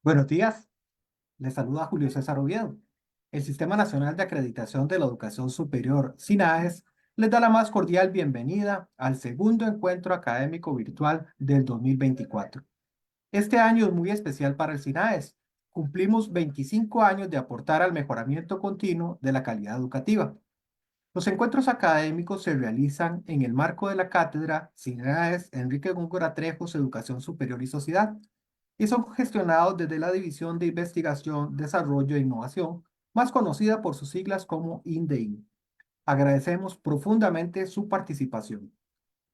Buenos días, les saluda Julio César Oviedo. El Sistema Nacional de Acreditación de la Educación Superior, SINAES, les da la más cordial bienvenida al segundo encuentro académico virtual del 2024. Este año es muy especial para el SINAES. Cumplimos 25 años de aportar al mejoramiento continuo de la calidad educativa. Los encuentros académicos se realizan en el marco de la cátedra SINAES Enrique Góngora Trejos Educación Superior y Sociedad, y son gestionados desde la División de Investigación, Desarrollo e Innovación, más conocida por sus siglas como INDEI. Agradecemos profundamente su participación.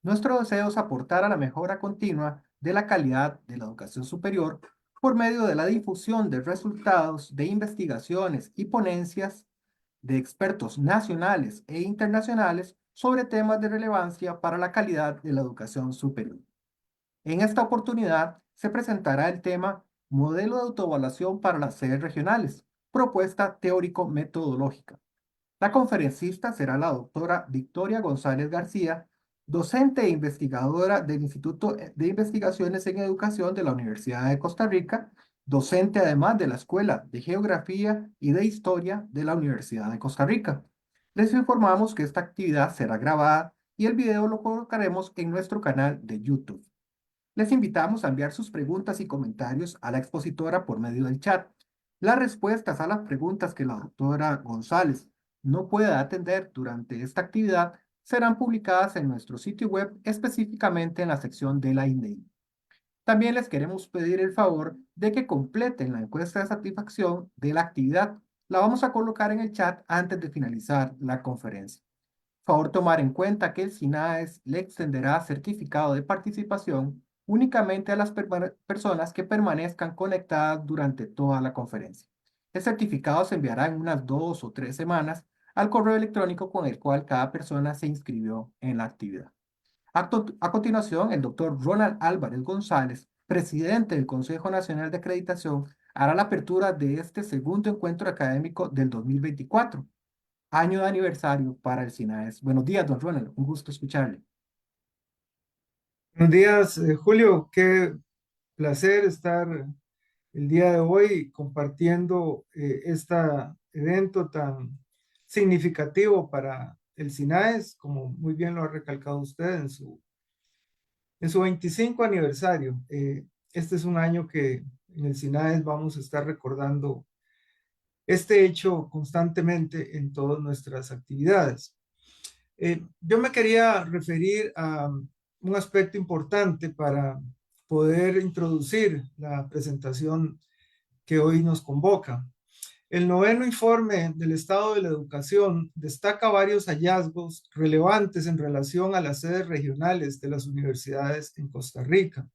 Nuestro deseo es aportar a la mejora continua de la calidad de la educación superior por medio de la difusión de resultados de investigaciones y ponencias de expertos nacionales e internacionales sobre temas de relevancia para la calidad de la educación superior. En esta oportunidad se presentará el tema Modelo de autoevaluación para las sedes regionales, propuesta teórico-metodológica. La conferencista será la doctora Victoria González García, docente e investigadora del Instituto de Investigaciones en Educación de la Universidad de Costa Rica, docente además de la Escuela de Geografía y de Historia de la Universidad de Costa Rica. Les informamos que esta actividad será grabada y el video lo colocaremos en nuestro canal de YouTube. Les invitamos a enviar sus preguntas y comentarios a la expositora por medio del chat. Las respuestas a las preguntas que la doctora González no pueda atender durante esta actividad serán publicadas en nuestro sitio web, específicamente en la sección de la INDEI. También les queremos pedir el favor de que completen la encuesta de satisfacción de la actividad. La vamos a colocar en el chat antes de finalizar la conferencia. Favor tomar en cuenta que el SINAES le extenderá certificado de participación únicamente a las personas que permanezcan conectadas durante toda la conferencia. El certificado se enviará en unas 2 o 3 semanas al correo electrónico con el cual cada persona se inscribió en la actividad. A continuación, el doctor Ronald Álvarez González, presidente del Consejo Nacional de Acreditación, hará la apertura de este segundo encuentro académico del 2024, año de aniversario para el SINAES. Buenos días, don Ronald, un gusto escucharle. Buenos días, Julio. Qué placer estar el día de hoy compartiendo este evento tan significativo para el SINAES, como muy bien lo ha recalcado usted en su 25 aniversario. Este es un año que en el SINAES vamos a estar recordando este hecho constantemente en todas nuestras actividades. Yo me quería referir a un aspecto importante para poder introducir la presentación que hoy nos convoca. El noveno informe del estado de la educación destaca varios hallazgos relevantes en relación a las sedes regionales de las universidades en Costa Rica.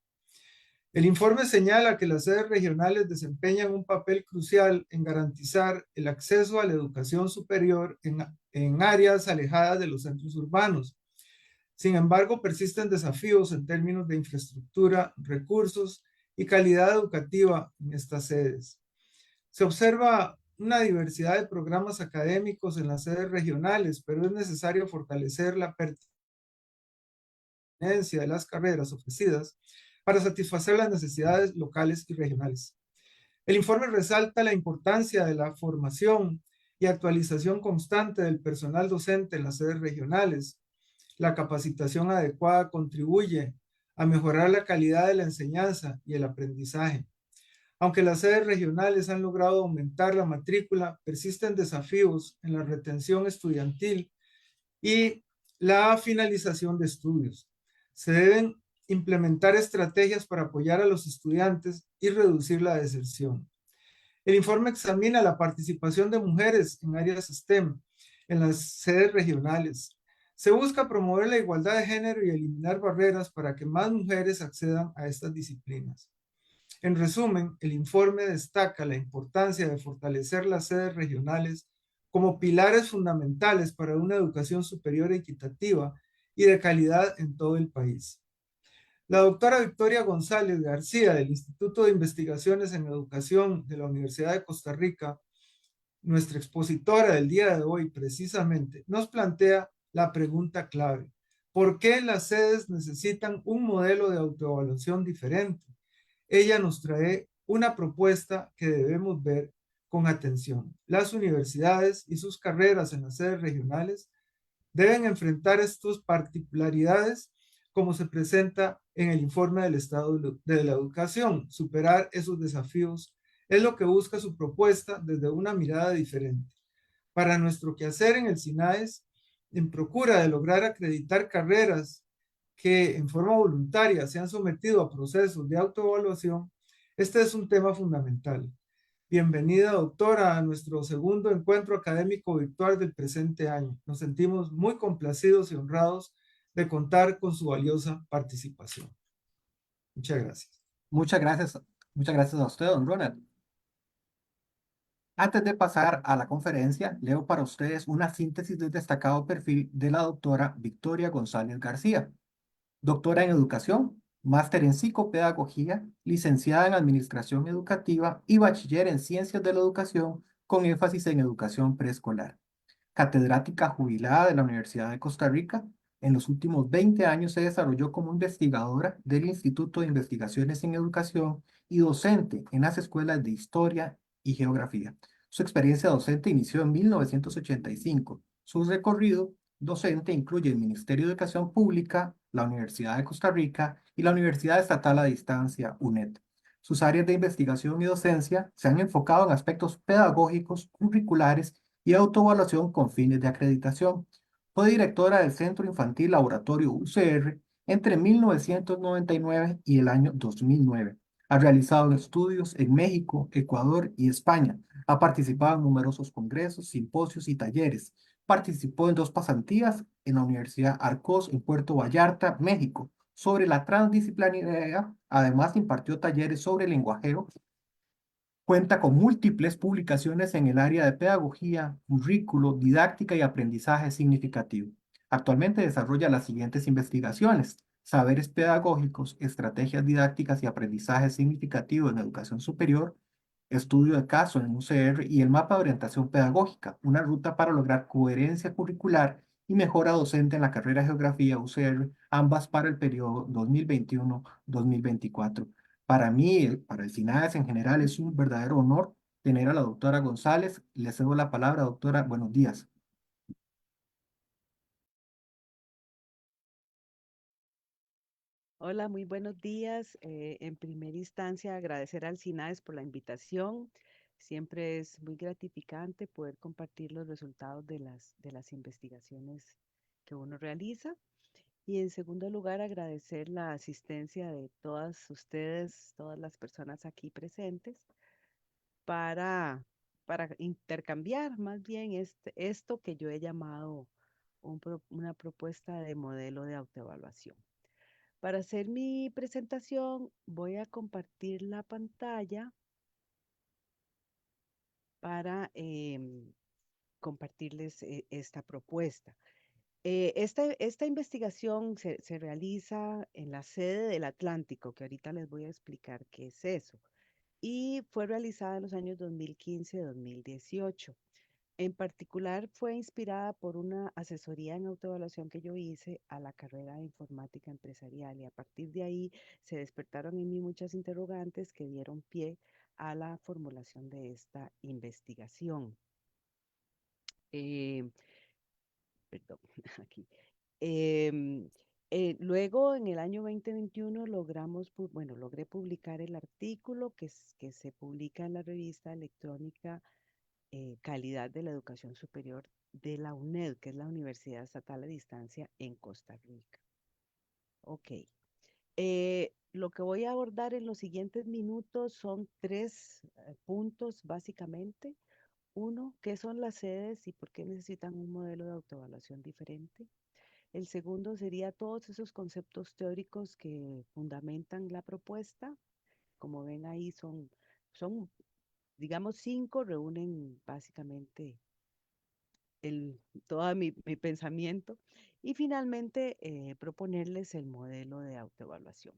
El informe señala que las sedes regionales desempeñan un papel crucial en garantizar el acceso a la educación superior en áreas alejadas de los centros urbanos. Sin embargo, persisten desafíos en términos de infraestructura, recursos y calidad educativa en estas sedes. Se observa una diversidad de programas académicos en las sedes regionales, pero es necesario fortalecer la pertinencia de las carreras ofrecidas para satisfacer las necesidades locales y regionales. El informe resalta la importancia de la formación y actualización constante del personal docente en las sedes regionales. La capacitación adecuada contribuye a mejorar la calidad de la enseñanza y el aprendizaje. Aunque las sedes regionales han logrado aumentar la matrícula, persisten desafíos en la retención estudiantil y la finalización de estudios. Se deben implementar estrategias para apoyar a los estudiantes y reducir la deserción. El informe examina la participación de mujeres en áreas STEM en las sedes regionales. Se busca promover la igualdad de género y eliminar barreras para que más mujeres accedan a estas disciplinas. En resumen, el informe destaca la importancia de fortalecer las sedes regionales como pilares fundamentales para una educación superior equitativa y de calidad en todo el país. La doctora Victoria González García del Instituto de Investigaciones en Educación de la Universidad de Costa Rica, nuestra expositora del día de hoy precisamente, nos plantea la pregunta clave: ¿por qué las sedes necesitan un modelo de autoevaluación diferente? Ella nos trae una propuesta que debemos ver con atención. Las universidades y sus carreras en las sedes regionales deben enfrentar estas particularidades como se presenta en el informe del Estado de la Educación. Superar esos desafíos es lo que busca su propuesta desde una mirada diferente. Para nuestro quehacer en el SINAES, en procura de lograr acreditar carreras que en forma voluntaria se han sometido a procesos de autoevaluación, este es un tema fundamental. Bienvenida, doctora, a nuestro segundo encuentro académico virtual del presente año. Nos sentimos muy complacidos y honrados de contar con su valiosa participación. Muchas gracias. Muchas gracias, muchas gracias a usted, don Ronald. Antes de pasar a la conferencia, leo para ustedes una síntesis del destacado perfil de la doctora Victoria González García, doctora en educación, máster en psicopedagogía, licenciada en administración educativa y bachiller en ciencias de la educación con énfasis en educación preescolar. Catedrática jubilada de la Universidad de Costa Rica, en los últimos 20 años se desarrolló como investigadora del Instituto de Investigaciones en Educación y docente en las escuelas de Historia y Geografía. Su experiencia docente inició en 1985. Su recorrido docente incluye el Ministerio de Educación Pública, la Universidad de Costa Rica y la Universidad Estatal a Distancia, UNED. Sus áreas de investigación y docencia se han enfocado en aspectos pedagógicos, curriculares y autoevaluación con fines de acreditación. Fue directora del Centro Infantil Laboratorio UCR entre 1999 y el año 2009. Ha realizado estudios en México, Ecuador y España. Ha participado en numerosos congresos, simposios y talleres. Participó en dos pasantías en la Universidad Arcos en Puerto Vallarta, México, sobre la transdisciplinaridad. Además, impartió talleres sobre lenguajero. Cuenta con múltiples publicaciones en el área de pedagogía, currículo, didáctica y aprendizaje significativo. Actualmente desarrolla las siguientes investigaciones: saberes pedagógicos, estrategias didácticas y aprendizaje significativo en educación superior, estudio de caso en UCR y el mapa de orientación pedagógica, una ruta para lograr coherencia curricular y mejora docente en la carrera de Geografía UCR, ambas para el periodo 2021-2024. Para mí, para el SINAES en general, es un verdadero honor tener a la doctora González. Le cedo la palabra, doctora. Buenos días. Hola, muy buenos días. En primera instancia, agradecer al SINAES por la invitación. Siempre es muy gratificante poder compartir los resultados de las investigaciones que uno realiza. Y en segundo lugar, agradecer la asistencia de todas ustedes, todas las personas aquí presentes, para, para intercambiar más bien esto que yo he llamado una propuesta de modelo de autoevaluación. Para hacer mi presentación, voy a compartir la pantalla para compartirles esta propuesta. Esta investigación se realiza en la sede del Atlántico, que ahorita les voy a explicar qué es eso, y fue realizada en los años 2015-2018. En particular, fue inspirada por una asesoría en autoevaluación que yo hice a la carrera de informática empresarial y a partir de ahí se despertaron en mí muchas interrogantes que dieron pie a la formulación de esta investigación. Eh, Perdón, aquí. Em, Luego, en el año 2021, logré publicar el artículo que se publica en la revista electrónica Calidad de la Educación Superior de la UNED, que es la Universidad Estatal a Distancia en Costa Rica. Ok. Lo que voy a abordar en los siguientes minutos son tres puntos, básicamente. Uno, ¿qué son las sedes y por qué necesitan un modelo de autoevaluación diferente? El segundo sería todos esos conceptos teóricos que fundamentan la propuesta. Como ven ahí, son digamos, cinco, reúnen básicamente el, todo mi pensamiento. Y finalmente, proponerles el modelo de autoevaluación.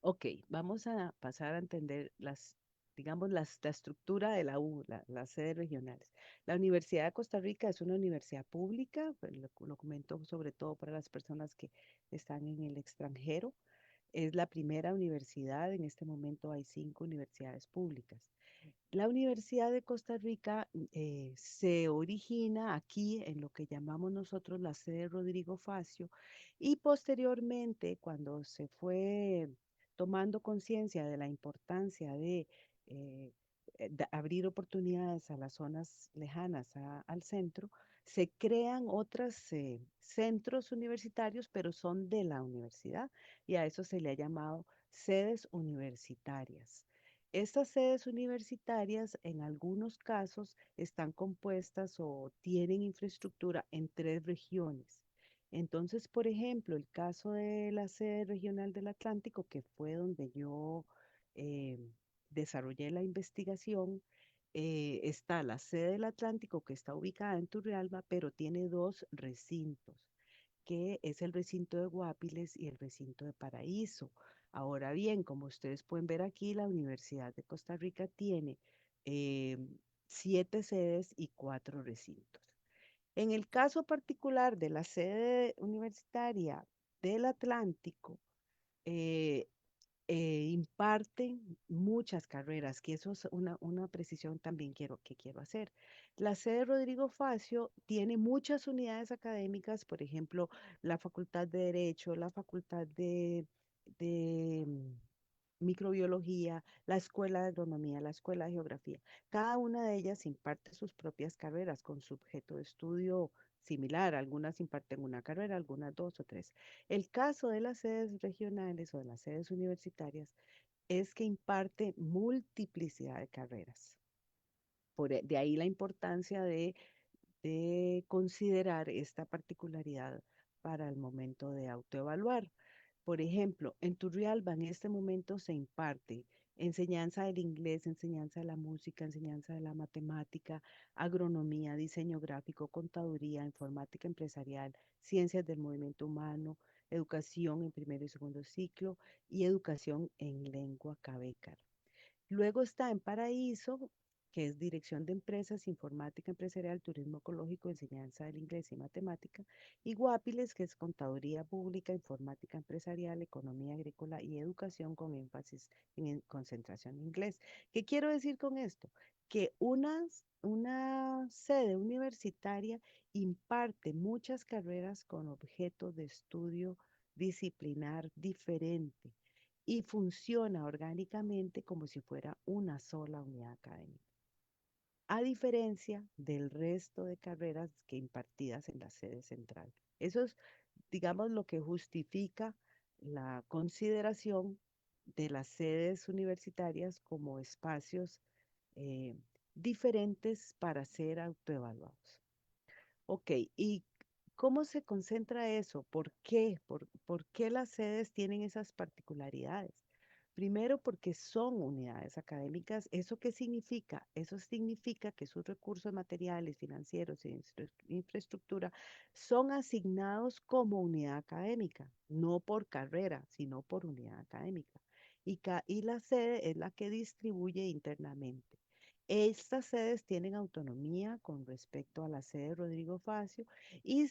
Ok, vamos a pasar a entender digamos, la estructura de la U, las sedes regionales. La Universidad de Costa Rica es una universidad pública, pues lo comento sobre todo para las personas que están en el extranjero. Es la primera universidad, en este momento hay 5 universidades públicas. La Universidad de Costa Rica se origina aquí en lo que llamamos nosotros la sede Rodrigo Facio y posteriormente, cuando se fue tomando conciencia de la importancia de eh, abrir oportunidades a las zonas lejanas al centro, se crean otros centros universitarios, pero son de la universidad y a eso se le ha llamado sedes universitarias. Estas sedes universitarias en algunos casos están compuestas o tienen infraestructura en 3 regiones. Entonces, por ejemplo, el caso de la sede regional del Atlántico, que fue donde yo eh, desarrollé la investigación, está la sede del Atlántico que está ubicada en Turrialba, pero tiene 2 recintos, que es el recinto de Guapiles y el recinto de Paraíso. Ahora bien, como ustedes pueden ver aquí, la Universidad de Costa Rica tiene eh, 7 sedes y 4 recintos. En el caso particular de la sede universitaria del Atlántico, eh, imparten muchas carreras, que eso es una precisión también que quiero hacer. La sede Rodrigo Facio tiene muchas unidades académicas, por ejemplo, la Facultad de Derecho, la Facultad de microbiología, la Escuela de Agronomía, la Escuela de Geografía. Cada una de ellas imparte sus propias carreras con su objeto de estudio similar. Algunas imparten una carrera, algunas 2 o 3. El caso de las sedes regionales o de las sedes universitarias es que imparte multiplicidad de carreras. De ahí la importancia de considerar esta particularidad para el momento de autoevaluar. Por ejemplo, en Turrialba en este momento se imparte enseñanza del inglés, enseñanza de la música, enseñanza de la matemática, agronomía, diseño gráfico, contaduría, informática empresarial, ciencias del movimiento humano, educación en primer y segundo ciclo y educación en lengua cabecar. Luego está en Paraíso, que es Dirección de Empresas, Informática Empresarial, Turismo Ecológico, Enseñanza del Inglés y Matemática, y Guapiles, que es Contaduría Pública, Informática Empresarial, Economía Agrícola y Educación con énfasis en concentración en inglés. ¿Qué quiero decir con esto? Que una sede universitaria imparte muchas carreras con objeto de estudio disciplinar diferente y funciona orgánicamente como si fuera una sola unidad académica, a diferencia del resto de carreras que impartidas en la sede central. Eso es, digamos, lo que justifica la consideración de las sedes universitarias como espacios eh, diferentes para ser autoevaluados. Ok, ¿y cómo se concentra eso? ¿Por qué? ¿Por qué las sedes tienen esas particularidades? Primero, porque son unidades académicas. ¿Eso qué significa? Eso significa que sus recursos materiales, financieros e infraestructura son asignados como unidad académica, no por carrera, sino por unidad académica. Y la sede es la que distribuye internamente. Estas sedes tienen autonomía con respecto a la sede Rodrigo Facio y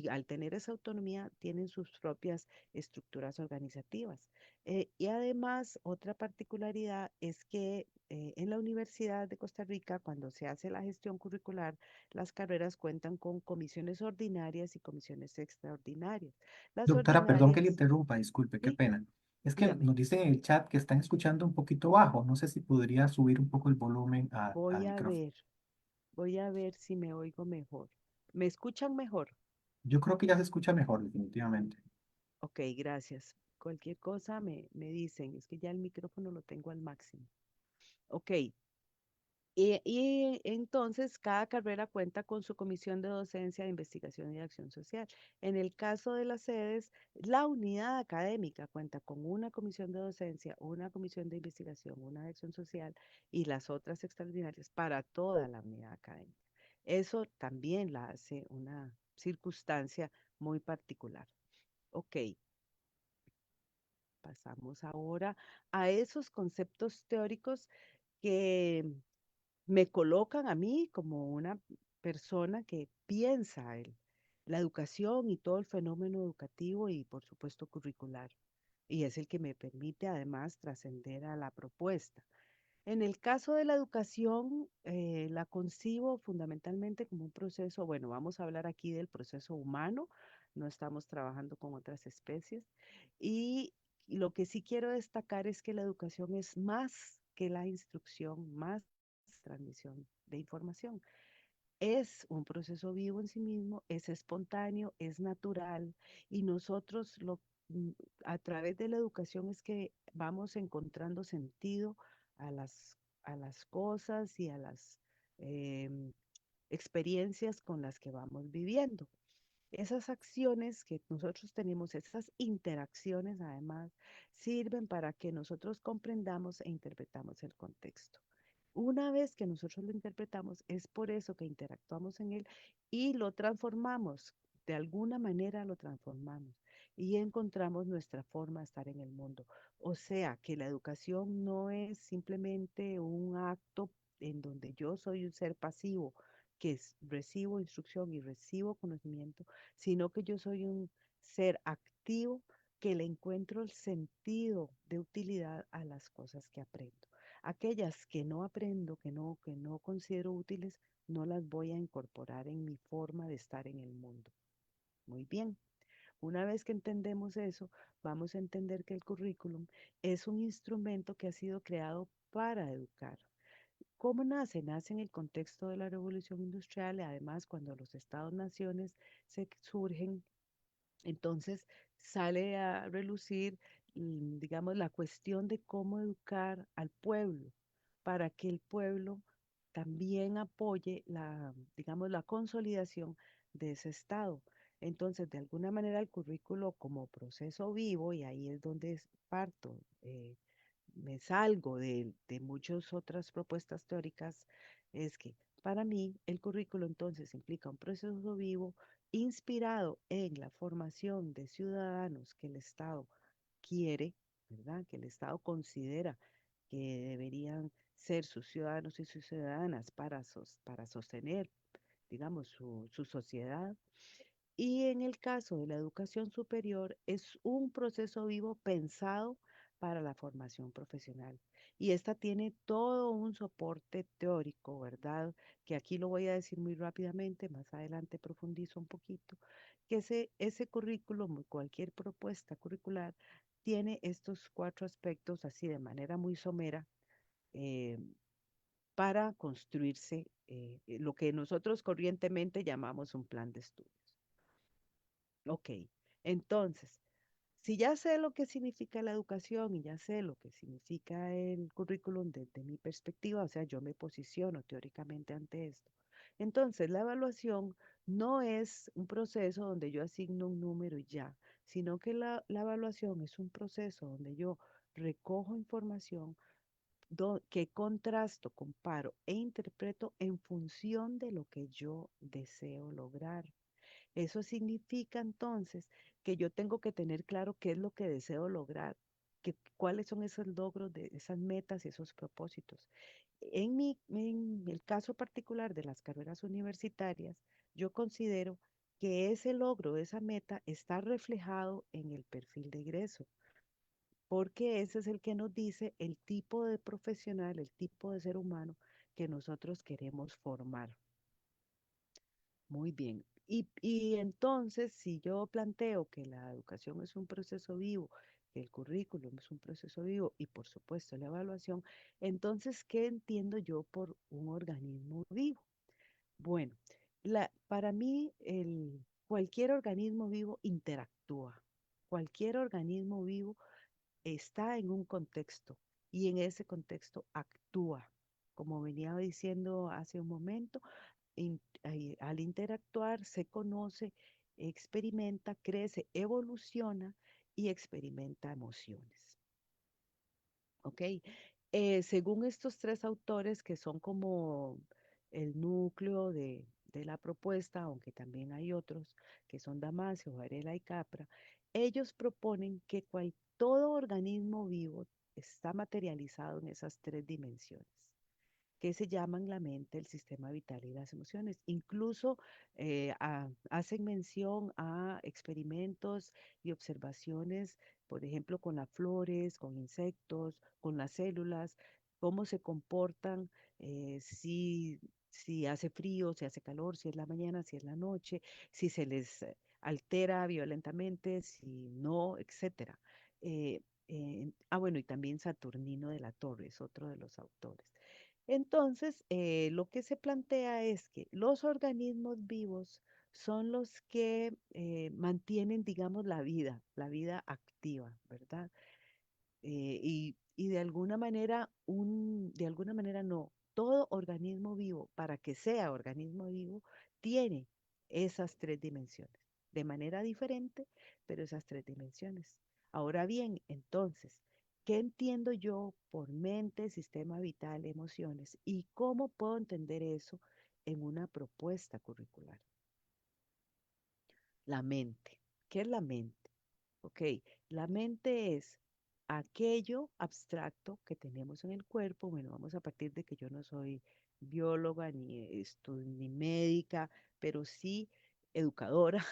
al tener esa autonomía tienen sus propias estructuras organizativas. Y además, otra particularidad es que en la Universidad de Costa Rica, cuando se hace la gestión curricular, las carreras cuentan con comisiones ordinarias y comisiones extraordinarias. Las Doctora, perdón que le ordinarias, interrumpa, disculpe, qué sí, pena. Es que dígame, nos dicen en el chat que están escuchando un poquito bajo. No sé si podría subir un poco el volumen voy al a micrófono. ver, voy a ver si me oigo mejor. ¿Me escuchan mejor? Yo creo que ya se escucha mejor, definitivamente. Ok, gracias. Cualquier cosa me dicen, es que ya el micrófono lo tengo al máximo. Ok, y entonces cada carrera cuenta con su comisión de docencia, de investigación y de acción social. En el caso de las sedes, la unidad académica cuenta con una comisión de docencia, una comisión de investigación, una de acción social y las otras extraordinarias para toda la unidad académica. Eso también la hace una circunstancia muy particular. Ok, pasamos ahora a esos conceptos teóricos que me colocan a mí como una persona que piensa la educación y todo el fenómeno educativo y por supuesto curricular. y es el que me permite además trascender a la propuesta. En el caso de la educación, la concibo fundamentalmente como un proceso, bueno, vamos a hablar aquí del proceso humano, no estamos trabajando con otras especies, y lo que sí quiero destacar es que la educación es más que la instrucción, más transmisión de información. Es un proceso vivo en sí mismo, es espontáneo, es natural y nosotros mm, a través de la educación es que vamos encontrando sentido a las cosas y a las em, experiencias con las que vamos viviendo. Esas acciones que nosotros tenemos, esas interacciones además, sirven para que nosotros comprendamos e interpretamos el contexto. Una vez que nosotros lo interpretamos, es por eso que interactuamos en él y lo transformamos. De alguna manera lo transformamos y encontramos nuestra forma de estar en el mundo. O sea, que la educación no es simplemente un acto en donde yo soy un ser pasivo, recibo instrucción y recibo conocimiento, sino que yo soy un ser activo que le encuentro el sentido de utilidad a las cosas que aprendo. Aquellas que no aprendo, que no considero útiles, no las voy a incorporar en mi forma de estar en el mundo. Muy bien. Una vez que entendemos eso, vamos a entender que el currículum es un instrumento que ha sido creado para educar. ¿Cómo nace? Nace en el contexto de la revolución industrial y además cuando los estados-naciones se surgen, entonces sale a relucir, digamos, la cuestión de cómo educar al pueblo para que el pueblo también apoye la, digamos, la consolidación de ese estado. Entonces, de alguna manera, el currículo como proceso vivo, y ahí es donde parto, me salgo de muchas otras propuestas teóricas, es que para mí el currículo entonces implica un proceso vivo inspirado en la formación de ciudadanos que el Estado quiere, ¿verdad? Que el Estado considera que deberían ser sus ciudadanos y sus ciudadanas para sostener, digamos, su sociedad. Y en el caso de la educación superior, es un proceso vivo pensado para la formación profesional. Y esta tiene todo un soporte teórico, ¿verdad? Que aquí lo voy a decir muy rápidamente, más adelante profundizo un poquito, que ese currículum, cualquier propuesta curricular, tiene estos cuatro aspectos así de manera muy somera eh, para construirse lo que nosotros corrientemente llamamos un plan de estudios. Ok, entonces, si ya sé lo que significa la educación y ya sé lo que significa el currículum desde mi perspectiva, o sea, yo me posiciono teóricamente ante esto, entonces la evaluación no es un proceso donde yo asigno un número y ya, sino que la evaluación es un proceso donde yo recojo información que contrasto, comparo e interpreto en función de lo que yo deseo lograr. Eso significa entonces que yo tengo que tener claro qué es lo que deseo lograr, cuáles son esos logros de esas metas y esos propósitos. En el caso particular de las carreras universitarias, yo considero que ese logro de esa meta está reflejado en el perfil de egreso, porque ese es el que nos dice el tipo de profesional, el tipo de ser humano que nosotros queremos formar. Muy bien. Y entonces, si yo planteo que la educación es un proceso vivo, que el currículum es un proceso vivo y por supuesto la evaluación, entonces, ¿qué entiendo yo por un organismo vivo? Bueno, para mí cualquier organismo vivo interactúa. Cualquier organismo vivo está en un contexto y en ese contexto actúa. Como venía diciendo hace un momento, al interactuar se conoce, experimenta, crece, evoluciona y experimenta emociones. ¿Ok? Según estos tres autores que son como el núcleo de la propuesta, aunque también hay otros que son Damasio, Varela y Capra, ellos proponen que todo organismo vivo está materializado en esas tres dimensiones. que se llaman la mente, el sistema vital y las emociones. Incluso hacen mención a experimentos y observaciones, por ejemplo, con las flores, con insectos, con las células, cómo se comportan, si hace frío, si hace calor, si es la mañana, si es la noche, si se les altera violentamente, si no, etcétera. Bueno, y también Saturnino de la Torre es otro de los autores. Entonces, lo que se plantea es que los organismos vivos son los que mantienen, digamos, la vida activa, ¿verdad? Y de alguna manera no, todo organismo vivo, para que sea organismo vivo, tiene esas tres dimensiones, de manera diferente, pero esas tres dimensiones. Ahora bien, entonces, ¿qué entiendo yo por mente, sistema vital, emociones? ¿Y cómo puedo entender eso en una propuesta curricular? La mente. ¿Qué es la mente? Ok, la mente es aquello abstracto que tenemos en el cuerpo. Bueno, vamos a partir de que yo no soy bióloga ni médica, pero sí educadora.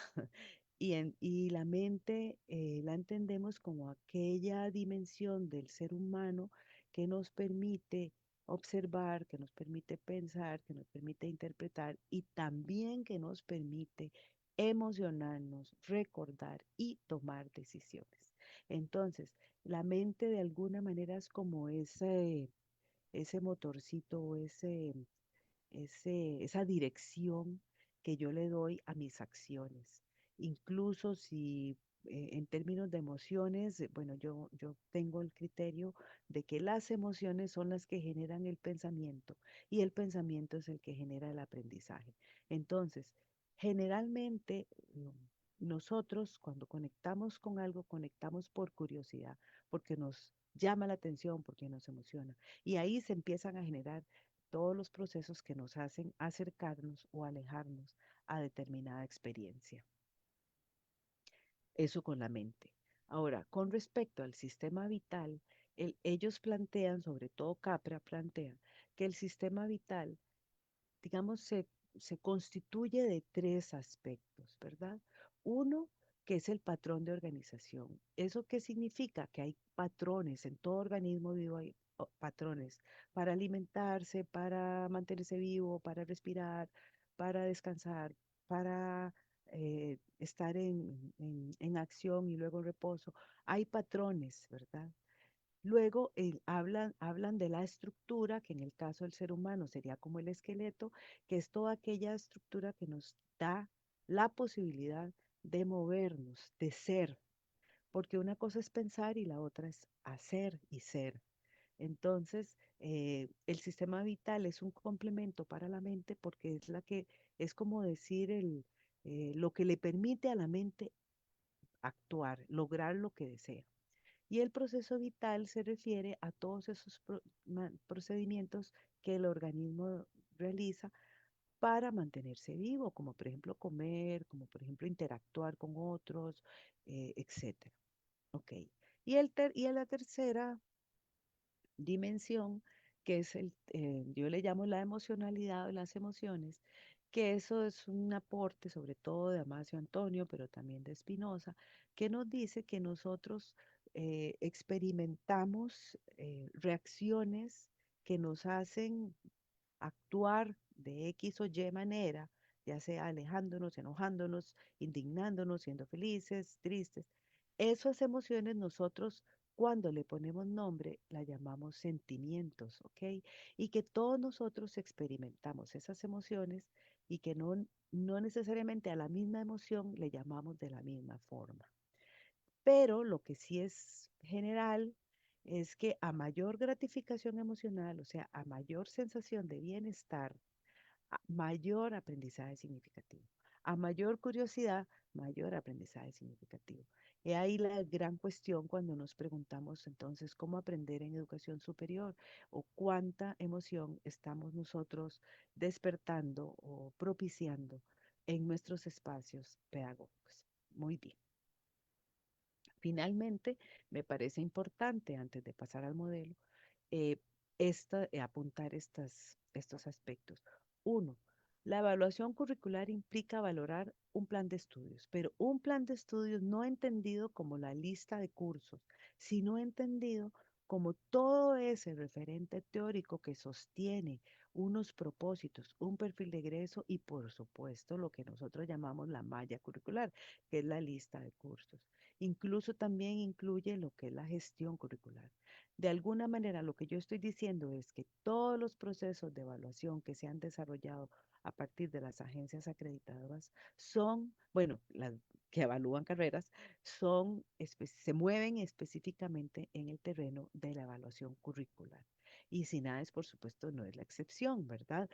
Y la mente la entendemos como aquella dimensión del ser humano que nos permite observar, que nos permite pensar, que nos permite interpretar y también que nos permite emocionarnos, recordar y tomar decisiones. Entonces, la mente de alguna manera es como ese motorcito o esa dirección que yo le doy a mis acciones. Incluso si en términos de emociones, bueno, yo tengo el criterio de que las emociones son las que generan el pensamiento y el pensamiento es el que genera el aprendizaje. Entonces, generalmente nosotros cuando conectamos con algo, conectamos por curiosidad, porque nos llama la atención, porque nos emociona. Y ahí se empiezan a generar todos los procesos que nos hacen acercarnos o alejarnos a determinada experiencia. Eso con la mente. Ahora, con respecto al sistema vital, ellos plantean, sobre todo Capra plantea, que el sistema vital, digamos, se constituye de tres aspectos, ¿verdad? Uno, que es el patrón de organización. ¿Eso qué significa? Que hay patrones, en todo organismo vivo hay patrones para alimentarse, para mantenerse vivo, para respirar, para descansar, para estar en acción y luego en reposo. Hay patrones, ¿verdad? Luego hablan de la estructura, que en el caso del ser humano sería como el esqueleto, que es toda aquella estructura que nos da la posibilidad de movernos, de ser, porque una cosa es pensar y la otra es hacer y ser. Entonces, el sistema vital es un complemento para la mente porque es como decir lo que le permite a la mente actuar, lograr lo que desea. Y el proceso vital se refiere a todos esos procedimientos que el organismo realiza para mantenerse vivo, como por ejemplo comer, como por ejemplo interactuar con otros, etcétera. Ok. Y la tercera dimensión, que es yo le llamo la emocionalidad o las emociones, que eso es un aporte sobre todo de Amancio Antonio, pero también de Spinoza, que nos dice que nosotros experimentamos reacciones que nos hacen actuar de X o Y manera, ya sea alejándonos, enojándonos, indignándonos, siendo felices, tristes. Esas emociones nosotros, cuando le ponemos nombre, la llamamos sentimientos, ¿ok? Y que todos nosotros experimentamos esas emociones y que no necesariamente a la misma emoción le llamamos de la misma forma. Pero lo que sí es general es que a mayor gratificación emocional, o sea, a mayor sensación de bienestar, mayor aprendizaje significativo. A mayor curiosidad, mayor aprendizaje significativo. Y ahí la gran cuestión cuando nos preguntamos entonces cómo aprender en educación superior o cuánta emoción estamos nosotros despertando o propiciando en nuestros espacios pedagógicos. Muy bien. Finalmente, me parece importante, antes de pasar al modelo, eh, apuntar estos aspectos. Uno, la evaluación curricular implica valorar un plan de estudios, pero un plan de estudios no entendido como la lista de cursos, sino entendido como todo ese referente teórico que sostiene unos propósitos, un perfil de egreso y, por supuesto, lo que nosotros llamamos la malla curricular, que es la lista de cursos. Incluso también incluye lo que es la gestión curricular. De alguna manera, lo que yo estoy diciendo es que todos los procesos de evaluación que se han desarrollado a partir de las agencias acreditadoras son, bueno, las que evalúan carreras, se mueven específicamente en el terreno de la evaluación curricular. Y SINAES, por supuesto, no es la excepción, ¿verdad?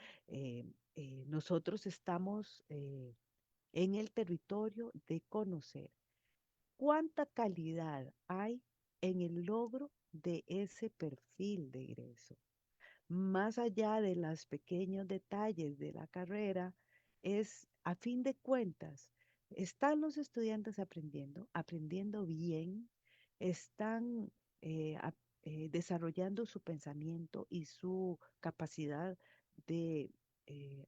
Nosotros estamos en el territorio de conocer cuánta calidad hay en el logro de ese perfil de egreso. Más allá de los pequeños detalles de la carrera, es, a fin de cuentas, están los estudiantes aprendiendo bien, están eh, a- desarrollando su pensamiento y su capacidad de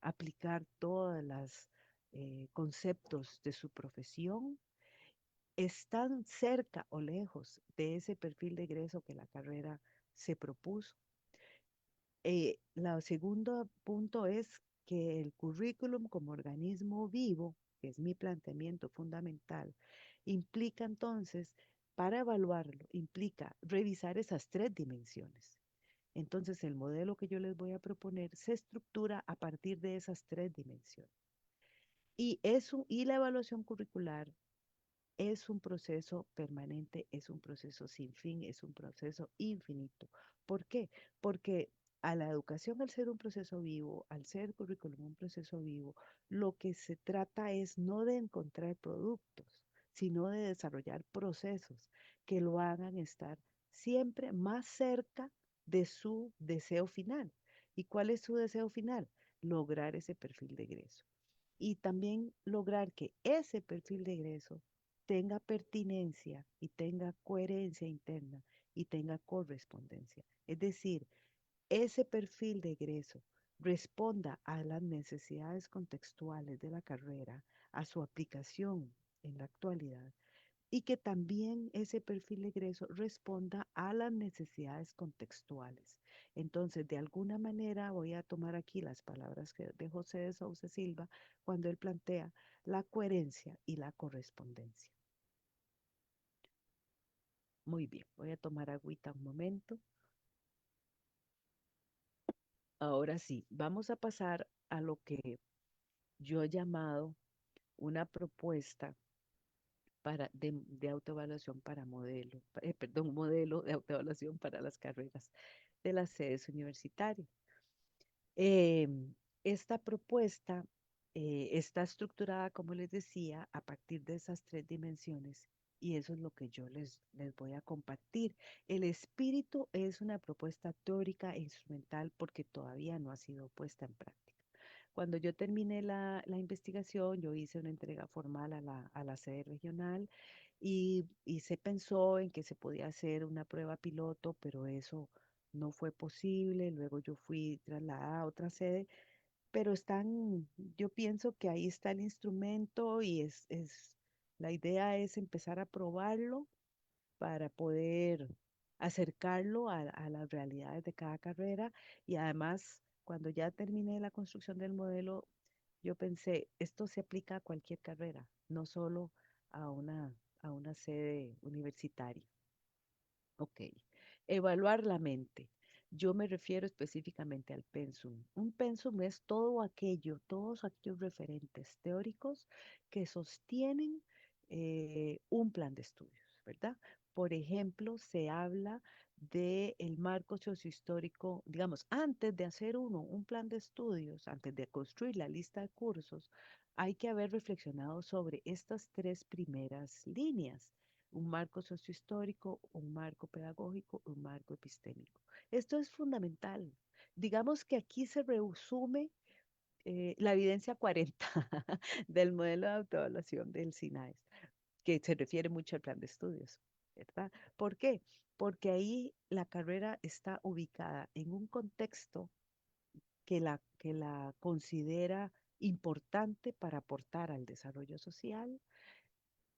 aplicar todos los conceptos de su profesión, están cerca o lejos de ese perfil de egreso que la carrera se propuso. El segundo punto es que el currículum como organismo vivo, que es mi planteamiento fundamental, implica entonces, para evaluarlo, implica revisar esas tres dimensiones. Entonces, el modelo que yo les voy a proponer se estructura a partir de esas tres dimensiones. Y la evaluación curricular es un proceso permanente, es un proceso sin fin, es un proceso infinito. ¿Por qué? Porque a la educación, al ser un proceso vivo, al ser currículum un proceso vivo, lo que se trata es no de encontrar productos, sino de desarrollar procesos que lo hagan estar siempre más cerca de su deseo final. ¿Y cuál es su deseo final? Lograr ese perfil de egreso y también lograr que ese perfil de egreso tenga pertinencia y tenga coherencia interna y tenga correspondencia. Es decir, ese perfil de egreso responda a las necesidades contextuales de la carrera, a su aplicación en la actualidad y que también ese perfil de egreso responda a las necesidades contextuales. Entonces, de alguna manera voy a tomar aquí las palabras de José de Sousa Silva cuando él plantea la coherencia y la correspondencia. Muy bien, voy a tomar agüita un momento. Ahora sí, vamos a pasar a lo que yo he llamado una propuesta de autoevaluación para perdón, modelo de autoevaluación para las carreras de las sedes universitarias. Esta propuesta está estructurada, como les decía, a partir de esas tres dimensiones y eso es lo que yo les voy a compartir. El espíritu es una propuesta teórica e instrumental porque todavía no ha sido puesta en práctica. Cuando yo terminé la investigación, yo hice una entrega formal a la sede regional y se pensó en que se podía hacer una prueba piloto, pero eso no fue posible. Luego yo fui trasladada a otra sede, pero yo pienso que ahí está el instrumento y la idea es empezar a probarlo para poder acercarlo a las realidades de cada carrera y además, cuando ya terminé la construcción del modelo, yo pensé, esto se aplica a cualquier carrera, no solo a a una sede universitaria. Ok. Evaluar la mente. Yo me refiero específicamente al pensum. Un pensum es todos aquellos referentes teóricos que sostienen un plan de estudios, ¿verdad? Por ejemplo, se habla del marco sociohistórico, digamos, antes de hacer un plan de estudios, antes de construir la lista de cursos, hay que haber reflexionado sobre estas tres primeras líneas: un marco sociohistórico, un marco pedagógico, un marco epistémico. Esto es fundamental. Digamos que aquí se resume la evidencia 40 del modelo de autoevaluación del SINAES, que se refiere mucho al plan de estudios. ¿verdad? ¿Por qué? Porque ahí la carrera está ubicada en un contexto que la considera importante para aportar al desarrollo social.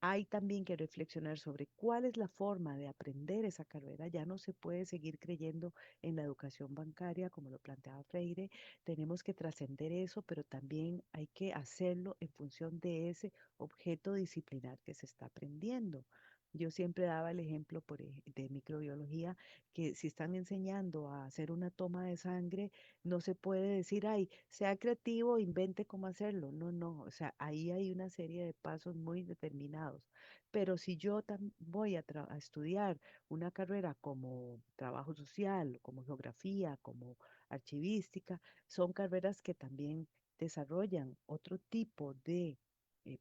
Hay también que reflexionar sobre cuál es la forma de aprender esa carrera. Ya no se puede seguir creyendo en la educación bancaria, como lo planteaba Freire. Tenemos que trascender eso, pero también hay que hacerlo en función de ese objeto disciplinar que se está aprendiendo. Yo siempre daba el ejemplo de microbiología, que si están enseñando a hacer una toma de sangre, no se puede decir, ay, sea creativo, invente cómo hacerlo. No, no, o sea, ahí hay una serie de pasos muy determinados. Pero si yo voy a estudiar una carrera como trabajo social, como geografía, como archivística, son carreras que también desarrollan otro tipo de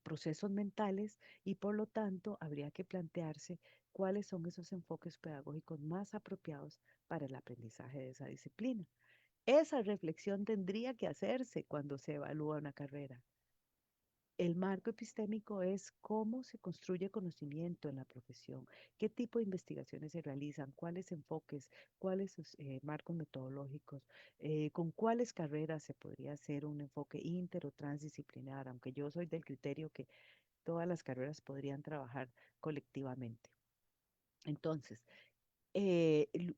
procesos mentales y por lo tanto habría que plantearse cuáles son esos enfoques pedagógicos más apropiados para el aprendizaje de esa disciplina. Esa reflexión tendría que hacerse cuando se evalúa una carrera. El marco epistémico es cómo se construye conocimiento en la profesión, qué tipo de investigaciones se realizan, cuáles enfoques, cuáles marcos metodológicos, con cuáles carreras se podría hacer un enfoque inter o transdisciplinar, aunque yo soy del criterio que todas las carreras podrían trabajar colectivamente. Entonces,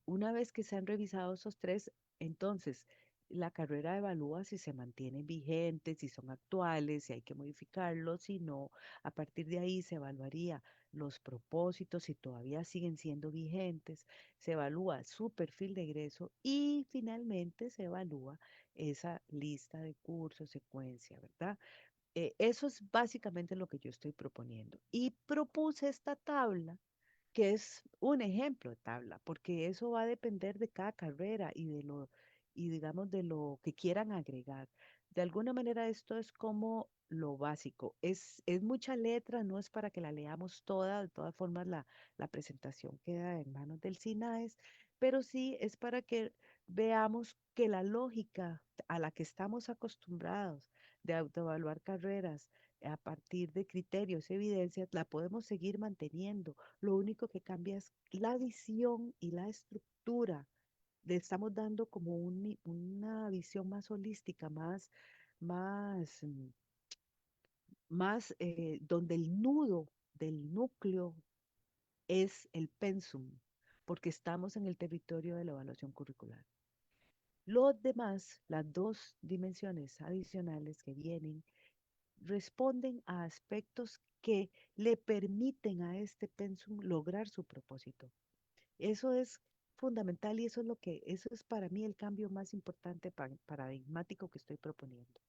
una vez que se han revisado esos tres, entonces la carrera evalúa si se mantienen vigentes, si son actuales, si hay que modificarlos, si no, a partir de ahí se evaluaría los propósitos, si todavía siguen siendo vigentes, se evalúa su perfil de egreso y finalmente se evalúa esa lista de cursos, secuencia, ¿verdad? Eso es básicamente lo que yo estoy proponiendo. Y propuse esta tabla que es un ejemplo de tabla, porque eso va a depender de cada carrera y digamos de lo que quieran agregar. De alguna manera esto es como lo básico. Es mucha letra, no es para que la leamos toda, de todas formas la presentación queda en manos del SINAES, pero sí es para que veamos que la lógica a la que estamos acostumbrados de autoevaluar carreras a partir de criterios, evidencias, la podemos seguir manteniendo. Lo único que cambia es la visión y la estructura. Le estamos dando como una visión más holística, más, más donde el nudo del núcleo es el pensum, porque estamos en el territorio de la evaluación curricular. Los demás, las dos dimensiones adicionales que vienen, responden a aspectos que le permiten a este pensum lograr su propósito. Eso es fundamental y eso es para mí el cambio más importante paradigmático que estoy proponiendo.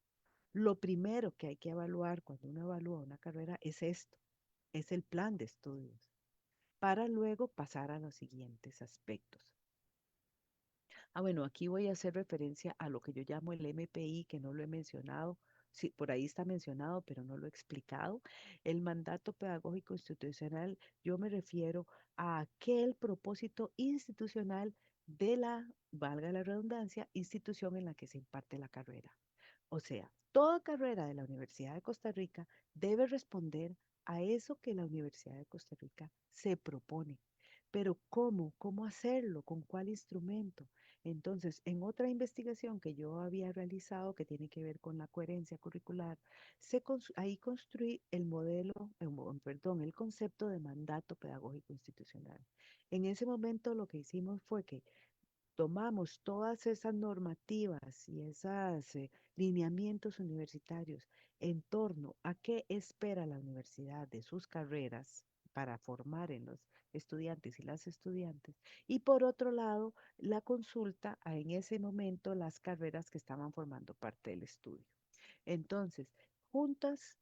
Lo primero que hay que evaluar cuando uno evalúa una carrera es esto, es el plan de estudios, para luego pasar a los siguientes aspectos. Bueno, aquí voy a hacer referencia a lo que yo llamo el MPI, que no lo he mencionado. Sí, por ahí está mencionado, pero no lo he explicado. El mandato pedagógico institucional, yo me refiero a aquel propósito institucional de la, valga la redundancia, institución en la que se imparte la carrera. O sea, toda carrera de la Universidad de Costa Rica debe responder a eso que la Universidad de Costa Rica se propone. Pero ¿cómo? ¿Cómo hacerlo? ¿Con cuál instrumento? Entonces, en otra investigación que yo había realizado que tiene que ver con la coherencia curricular, ahí construí el modelo, perdón, el concepto de mandato pedagógico institucional. En ese momento lo que hicimos fue que tomamos todas esas normativas y esos lineamientos universitarios en torno a qué espera la universidad de sus carreras para formar en los estudiantes y las estudiantes, y por otro lado, la consulta a en ese momento las carreras que estaban formando parte del estudio. Entonces, juntas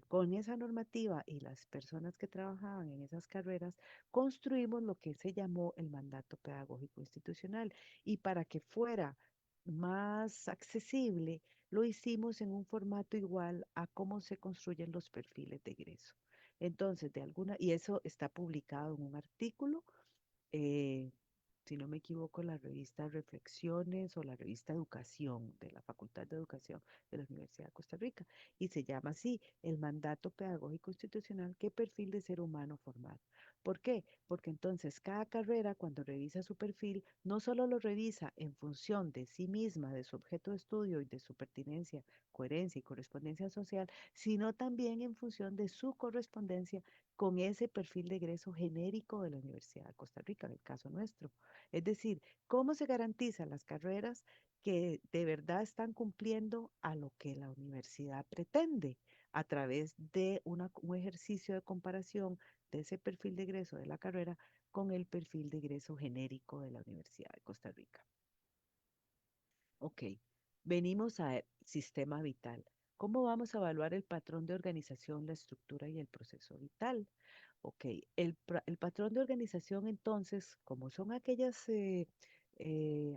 con esa normativa y las personas que trabajaban en esas carreras, construimos lo que se llamó el mandato pedagógico institucional. Y para que fuera más accesible, lo hicimos en un formato igual a cómo se construyen los perfiles de egreso. Entonces, y eso está publicado en un artículo eh, si no me equivoco, la revista Reflexiones o la revista Educación de la Facultad de Educación de la Universidad de Costa Rica. Y se llama así, el mandato pedagógico institucional, ¿qué perfil de ser humano formar? ¿Por qué? Porque entonces cada carrera cuando revisa su perfil, no solo lo revisa en función de sí misma, de su objeto de estudio y de su pertinencia, coherencia y correspondencia social, sino también en función de su correspondencia con ese perfil de egreso genérico de la Universidad de Costa Rica, en el caso nuestro. Es decir, cómo se garantizan las carreras que de verdad están cumpliendo a lo que la universidad pretende a través de un ejercicio de comparación de ese perfil de egreso de la carrera con el perfil de egreso genérico de la Universidad de Costa Rica. Ok, venimos al sistema vital. ¿Cómo vamos a evaluar el patrón de organización, la estructura y el proceso vital? Ok, el patrón de organización entonces, como son aquellas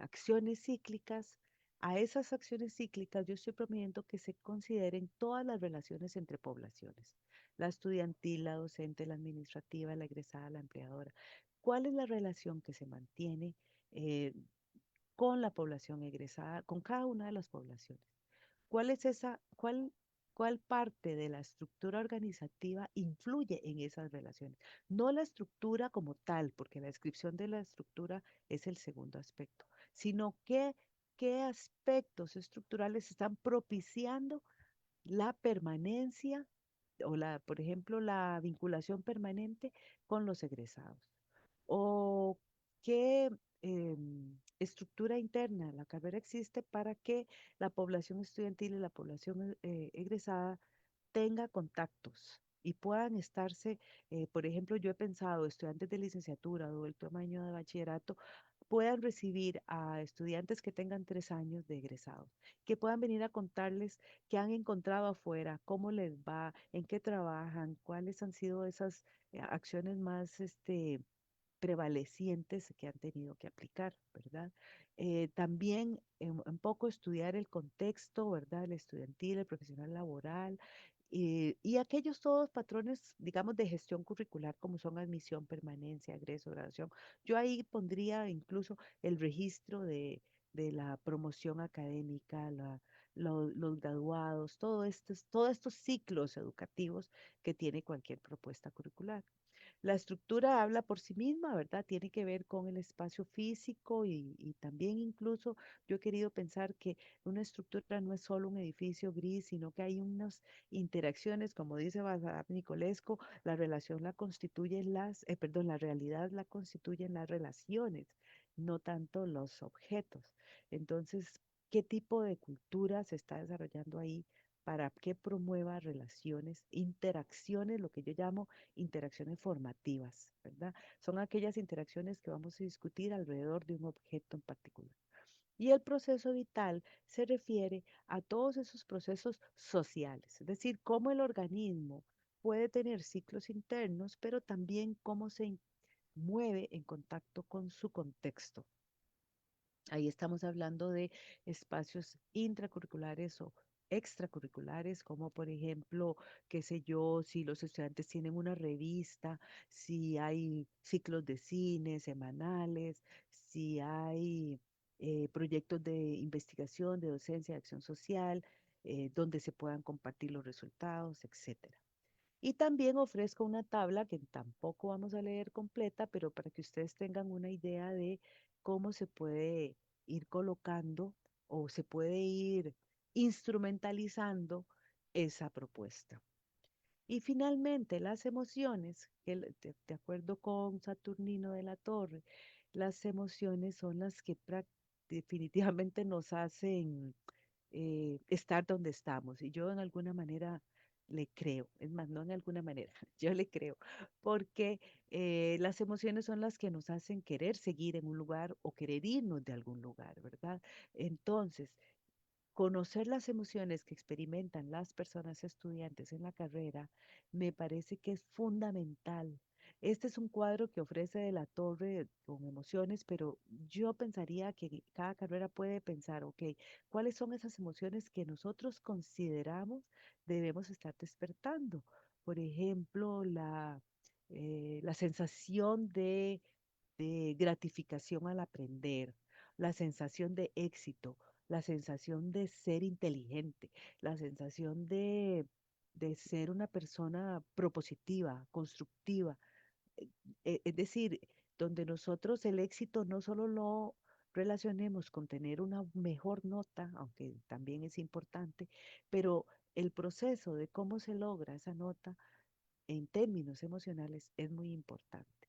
acciones cíclicas, a esas acciones cíclicas yo estoy proponiendo que se consideren todas las relaciones entre poblaciones, la estudiantil, la docente, la administrativa, la egresada, la empleadora. ¿Cuál es la relación que se mantiene eh, con la población egresada, con cada una de las poblaciones? ¿Cuál es cuál parte de la estructura organizativa influye en esas relaciones? No la estructura como tal, porque la descripción de la estructura es el segundo aspecto, sino qué aspectos estructurales están propiciando la permanencia por ejemplo, la vinculación permanente con los egresados. O qué estructura interna de la carrera existe para que la población estudiantil y la población egresada tenga contactos y puedan estarse, por ejemplo, yo he pensado, estudiantes de licenciatura o el último año de bachillerato, puedan recibir a estudiantes que tengan 3 años de egresados, que puedan venir a contarles qué han encontrado afuera, cómo les va, en qué trabajan, cuáles han sido esas acciones más prevalecientes que han tenido que aplicar, ¿verdad? También un poco estudiar el contexto, ¿verdad? El estudiantil, el profesional laboral y aquellos todos patrones, digamos, de gestión curricular como son admisión, permanencia, egreso, graduación. Yo ahí pondría incluso el registro de la promoción académica, los graduados, todos estos ciclos educativos que tiene cualquier propuesta curricular. La estructura habla por sí misma, ¿verdad? Tiene que ver con el espacio físico y también incluso yo he querido pensar que una estructura no es solo un edificio gris, sino que hay unas interacciones, como dice Bazar Nicolesco, la relación la constituyen perdón, la realidad la constituyen las relaciones, no tanto los objetos. Entonces, ¿qué tipo de cultura se está desarrollando ahí para que promueva relaciones, interacciones, lo que yo llamo interacciones formativas, ¿verdad? Son aquellas interacciones que vamos a discutir alrededor de un objeto en particular. Y el proceso vital se refiere a todos esos procesos sociales, es decir, cómo el organismo puede tener ciclos internos, pero también cómo se mueve en contacto con su contexto. Ahí estamos hablando de espacios intracurriculares o extracurriculares, como por ejemplo, qué sé yo, si los estudiantes tienen una revista, si hay ciclos de cine semanales, si hay proyectos de investigación, de docencia, de acción social, donde se puedan compartir los resultados, etcétera. Y también ofrezco una tabla que tampoco vamos a leer completa, pero para que ustedes tengan una idea de cómo se puede ir colocando o se puede ir instrumentalizando esa propuesta. Y finalmente, las emociones, de acuerdo con Saturnino de la Torre, las emociones son las que definitivamente nos hacen estar donde estamos. Y yo en alguna manera le creo, es más, no en alguna manera, yo le creo, porque las emociones son las que nos hacen querer seguir en un lugar o querer irnos de algún lugar, ¿verdad? Entonces, conocer las emociones que experimentan las personas estudiantes en la carrera me parece que es fundamental. Este es un cuadro que ofrece de la Torre con emociones, pero yo pensaría que cada carrera puede pensar, ok, ¿cuáles son esas emociones que nosotros consideramos debemos estar despertando? Por ejemplo, la sensación de gratificación al aprender, la sensación de éxito, la sensación de ser inteligente, la sensación de ser una persona propositiva, constructiva. Es decir, donde nosotros el éxito no solo lo relacionemos con tener una mejor nota, aunque también es importante, pero el proceso de cómo se logra esa nota en términos emocionales es muy importante.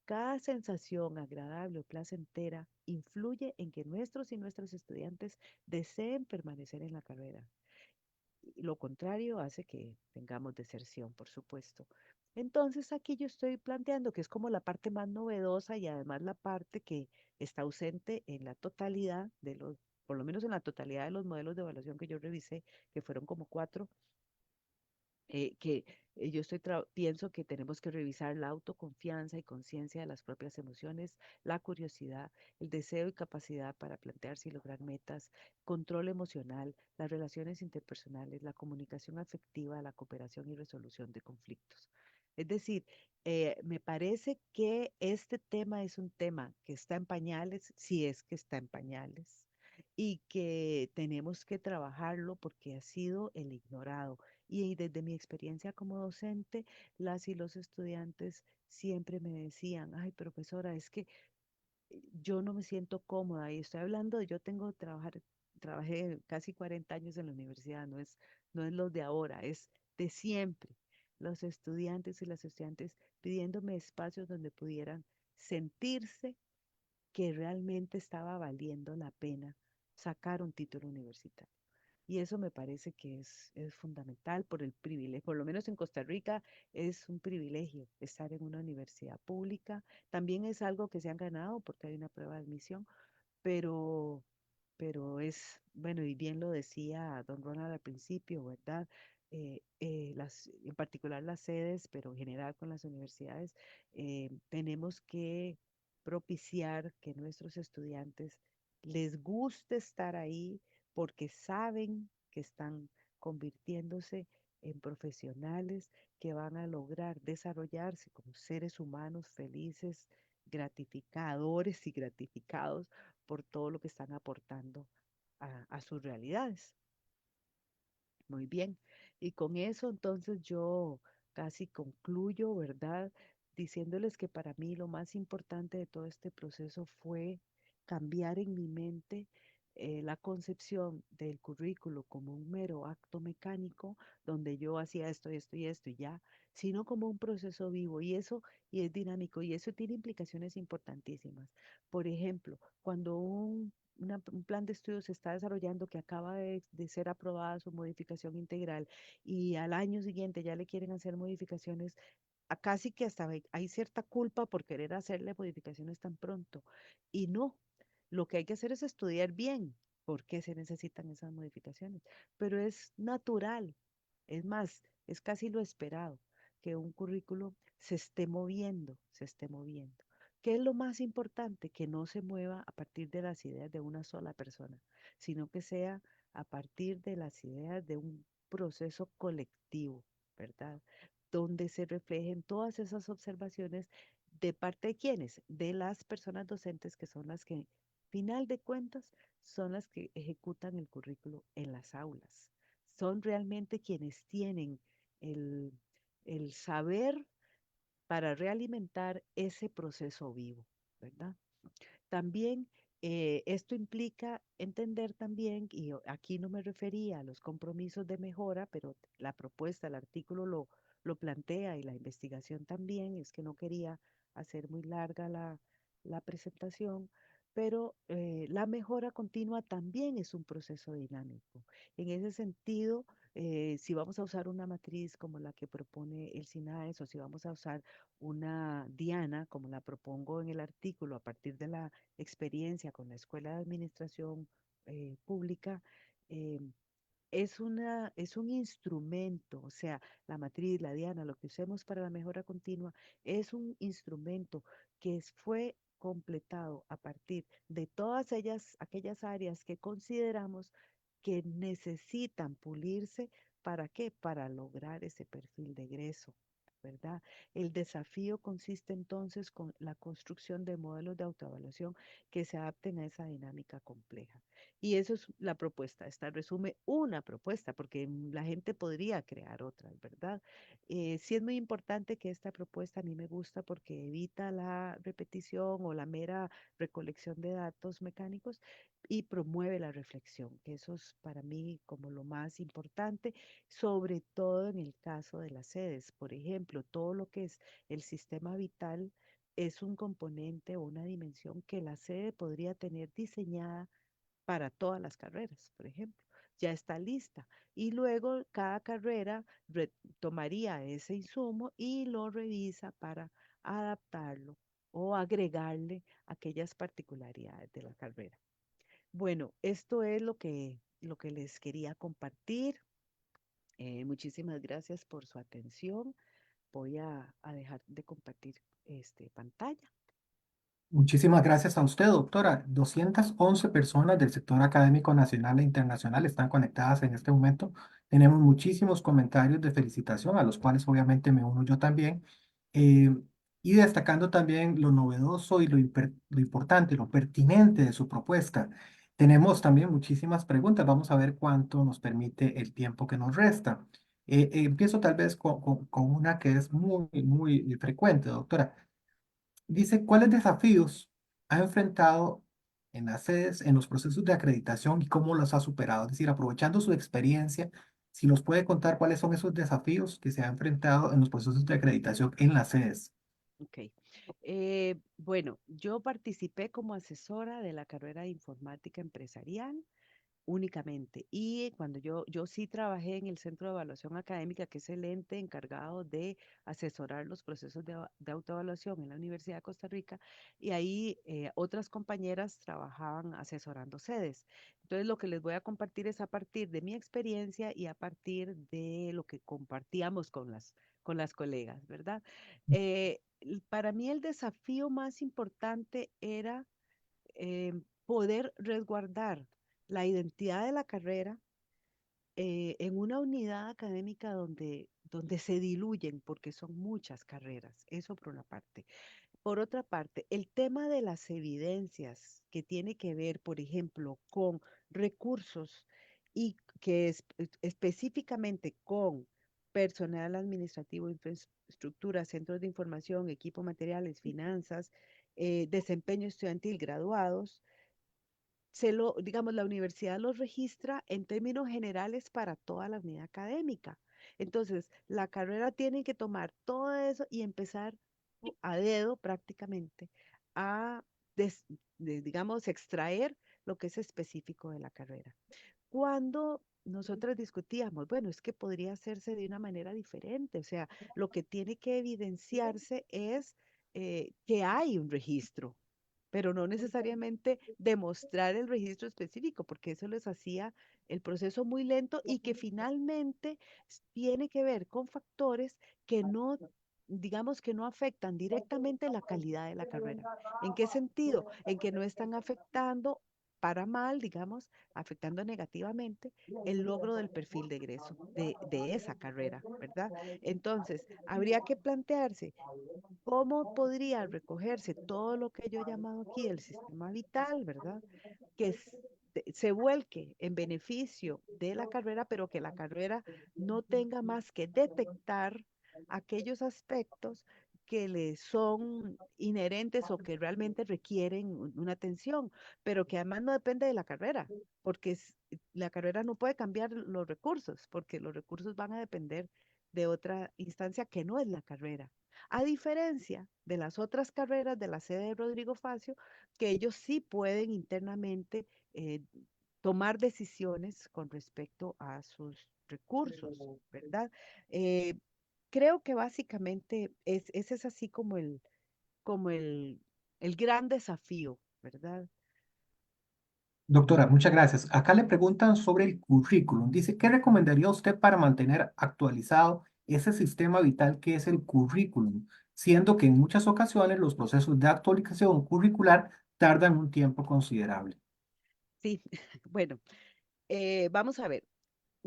Cada sensación agradable o placentera influye en que nuestros y nuestras estudiantes deseen permanecer en la carrera. Lo contrario hace que tengamos deserción, por supuesto. Entonces aquí yo estoy planteando que es como la parte más novedosa y además la parte que está ausente en la totalidad de los, por lo menos en la totalidad de los modelos de evaluación que yo revisé, que fueron como cuatro, que yo pienso que tenemos que revisar la autoconfianza y conciencia de las propias emociones, la curiosidad, el deseo y capacidad para plantearse y lograr metas, control emocional, las relaciones interpersonales, la comunicación afectiva, la cooperación y resolución de conflictos. Es decir, me parece que este tema es un tema que está en pañales, si es que está en pañales, y que tenemos que trabajarlo porque ha sido el ignorado. Y desde mi experiencia como docente, las y los estudiantes siempre me decían, ay, profesora, es que yo no me siento cómoda. Y estoy hablando de, yo tengo trabajé casi 40 años en la universidad, no es los de ahora, es de siempre. Los estudiantes y las estudiantes pidiéndome espacios donde pudieran sentirse que realmente estaba valiendo la pena sacar un título universitario. Y eso me parece que es fundamental por el privilegio, por lo menos en Costa Rica es un privilegio estar en una universidad pública. También es algo que se han ganado porque hay una prueba de admisión, pero, pero es, bueno, y bien lo decía don Ronald al principio, ¿verdad? En particular las sedes, pero en general con las universidades, tenemos que propiciar que nuestros estudiantes les guste estar ahí porque saben que están convirtiéndose en profesionales que van a lograr desarrollarse como seres humanos felices, gratificadores y gratificados por todo lo que están aportando a sus realidades. Muy bien. Y con eso entonces yo casi concluyo, ¿verdad? Diciéndoles que para mí lo más importante de todo este proceso fue cambiar en mi mente la concepción del currículo como un mero acto mecánico donde yo hacía esto, esto y esto y ya, sino como un proceso vivo y eso y es dinámico y eso tiene implicaciones importantísimas. Por ejemplo, cuando un plan de estudios se está desarrollando que acaba de ser aprobada su modificación integral y al año siguiente ya le quieren hacer modificaciones, casi que hasta hay cierta culpa por querer hacerle modificaciones tan pronto. Y no, lo que hay que hacer es estudiar bien por qué se necesitan esas modificaciones, pero es natural, es más, es casi lo esperado que un currículo se esté moviendo, se esté moviendo. ¿Qué es lo más importante? Que no se mueva a partir de las ideas de una sola persona, sino que sea a partir de las ideas de un proceso colectivo, ¿verdad? Donde se reflejen todas esas observaciones de parte de quienes, de las personas docentes que son las que, final de cuentas, son las que ejecutan el currículo en las aulas. Son realmente quienes tienen el, el saber para realimentar ese proceso vivo, ¿verdad? También esto implica entender también, y aquí no me refería a los compromisos de mejora, pero la propuesta, el artículo lo plantea y la investigación también, es que no quería hacer muy larga la presentación, pero la mejora continua también es un proceso dinámico. En ese sentido, si vamos a usar una matriz como la que propone el SINAES o si vamos a usar una diana, como la propongo en el artículo, a partir de la experiencia con la Escuela de Administración Pública, eh, es un instrumento, o sea, la matriz, la diana, lo que usemos para la mejora continua, es un instrumento que fue completado a partir de todas ellas, aquellas áreas que consideramos que necesitan pulirse. ¿Para qué? Para lograr ese perfil de egreso, ¿verdad? El desafío consiste entonces con la construcción de modelos de autoevaluación que se adapten a esa dinámica compleja. Y eso es la propuesta. Esta resume una propuesta, porque la gente podría crear otras, ¿verdad? Sí es muy importante que esta propuesta a mí me gusta porque evita la repetición o la mera recolección de datos mecánicos y promueve la reflexión, que eso es para mí como lo más importante, sobre todo en el caso de las sedes. Por ejemplo, todo lo que es el sistema vital es un componente o una dimensión que la sede podría tener diseñada para todas las carreras, por ejemplo. Ya está lista. Y luego cada carrera tomaría ese insumo y lo revisa para adaptarlo o agregarle aquellas particularidades de la carrera. Bueno, esto es lo que les quería compartir. Muchísimas gracias por su atención. Voy a dejar de compartir pantalla. Muchísimas gracias a usted, doctora. 211 personas del sector académico nacional e internacional están conectadas en este momento. Tenemos muchísimos comentarios de felicitación, a los cuales obviamente me uno yo también. eh, y destacando también lo novedoso y lo importante, lo pertinente de su propuesta. Tenemos también muchísimas preguntas. Vamos a ver cuánto nos permite el tiempo que nos resta. Empiezo tal vez con una que es muy frecuente, doctora. Dice, ¿cuáles desafíos ha enfrentado en las sedes, en los procesos de acreditación y cómo los ha superado? Es decir, aprovechando su experiencia, si nos puede contar cuáles son esos desafíos que se ha enfrentado en los procesos de acreditación en las sedes. Ok. Bueno, yo participé como asesora de la carrera de informática empresarial únicamente. Y cuando yo sí trabajé en el Centro de Evaluación Académica, que es el ente encargado de asesorar los procesos de autoevaluación en la Universidad de Costa Rica, y ahí otras compañeras trabajaban asesorando sedes. Entonces, lo que les voy a compartir es a partir de mi experiencia y a partir de lo que compartíamos con las colegas, ¿verdad? Para mí el desafío más importante era poder resguardar la identidad de la carrera en una unidad académica donde se diluyen, porque son muchas carreras, eso por una parte. Por otra parte, el tema de las evidencias que tiene que ver, por ejemplo, con recursos y que es específicamente con personal administrativo, infraestructura, centros de información, equipo, materiales, finanzas, desempeño estudiantil, graduados, digamos, la universidad los registra en términos generales para toda la unidad académica. Entonces, la carrera tiene que tomar todo eso y empezar a dedo prácticamente a, digamos, extraer lo que es específico de la carrera. Cuando nosotros discutíamos, bueno, es que podría hacerse de una manera diferente, o sea, lo que tiene que evidenciarse es que hay un registro, pero no necesariamente demostrar el registro específico, porque eso les hacía el proceso muy lento y que finalmente tiene que ver con factores que no, digamos que no afectan directamente la calidad de la carrera. ¿En qué sentido? En que no están afectando para mal, digamos, afectando negativamente el logro del perfil de egreso de esa carrera, ¿verdad? Entonces, habría que plantearse ¿cómo podría recogerse todo lo que yo he llamado aquí el sistema vital, ¿verdad? Que se vuelque en beneficio de la carrera, pero que la carrera no tenga más que detectar aquellos aspectos que le son inherentes o que realmente requieren una atención, pero que además no depende de la carrera, porque la carrera no puede cambiar los recursos, porque los recursos van a depender de otra instancia que no es la carrera. A diferencia de las otras carreras de la sede de Rodrigo Facio, que ellos sí pueden internamente tomar decisiones con respecto a sus recursos, ¿verdad? Eh, Creo que básicamente ese es así como el gran desafío, ¿verdad? Doctora, muchas gracias. Acá le preguntan sobre el currículum. Dice, ¿qué recomendaría usted para mantener actualizado ese sistema vital que es el currículum? Siendo que en muchas ocasiones los procesos de actualización curricular tardan un tiempo considerable. Sí, bueno, vamos a ver.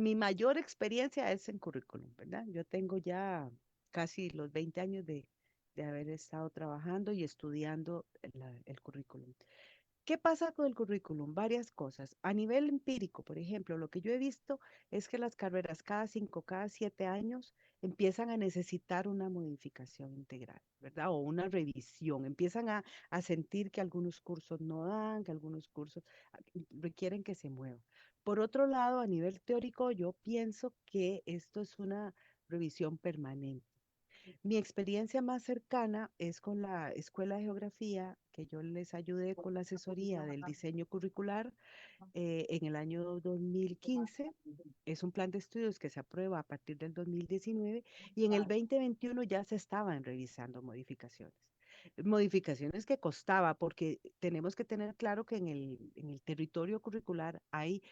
Mi mayor experiencia es en currículum, ¿verdad? Yo tengo ya casi los 20 años de haber estado trabajando y estudiando el currículum. ¿Qué pasa con el currículum? Varias cosas. A nivel empírico, por ejemplo, lo que yo he visto es que las carreras cada 5, cada 7 años empiezan a necesitar una modificación integral, ¿verdad? O una revisión. Empiezan a sentir que algunos cursos no dan, que algunos cursos requieren que se muevan. Por otro lado, a nivel teórico, yo pienso que esto es una revisión permanente. Mi experiencia más cercana es con la Escuela de Geografía, que yo les ayudé con la asesoría del diseño curricular en el año 2015. Es un plan de estudios que se aprueba a partir del 2019 y en el 2021 ya se estaban revisando modificaciones. Modificaciones que costaba, porque tenemos que tener claro que en el territorio curricular hay,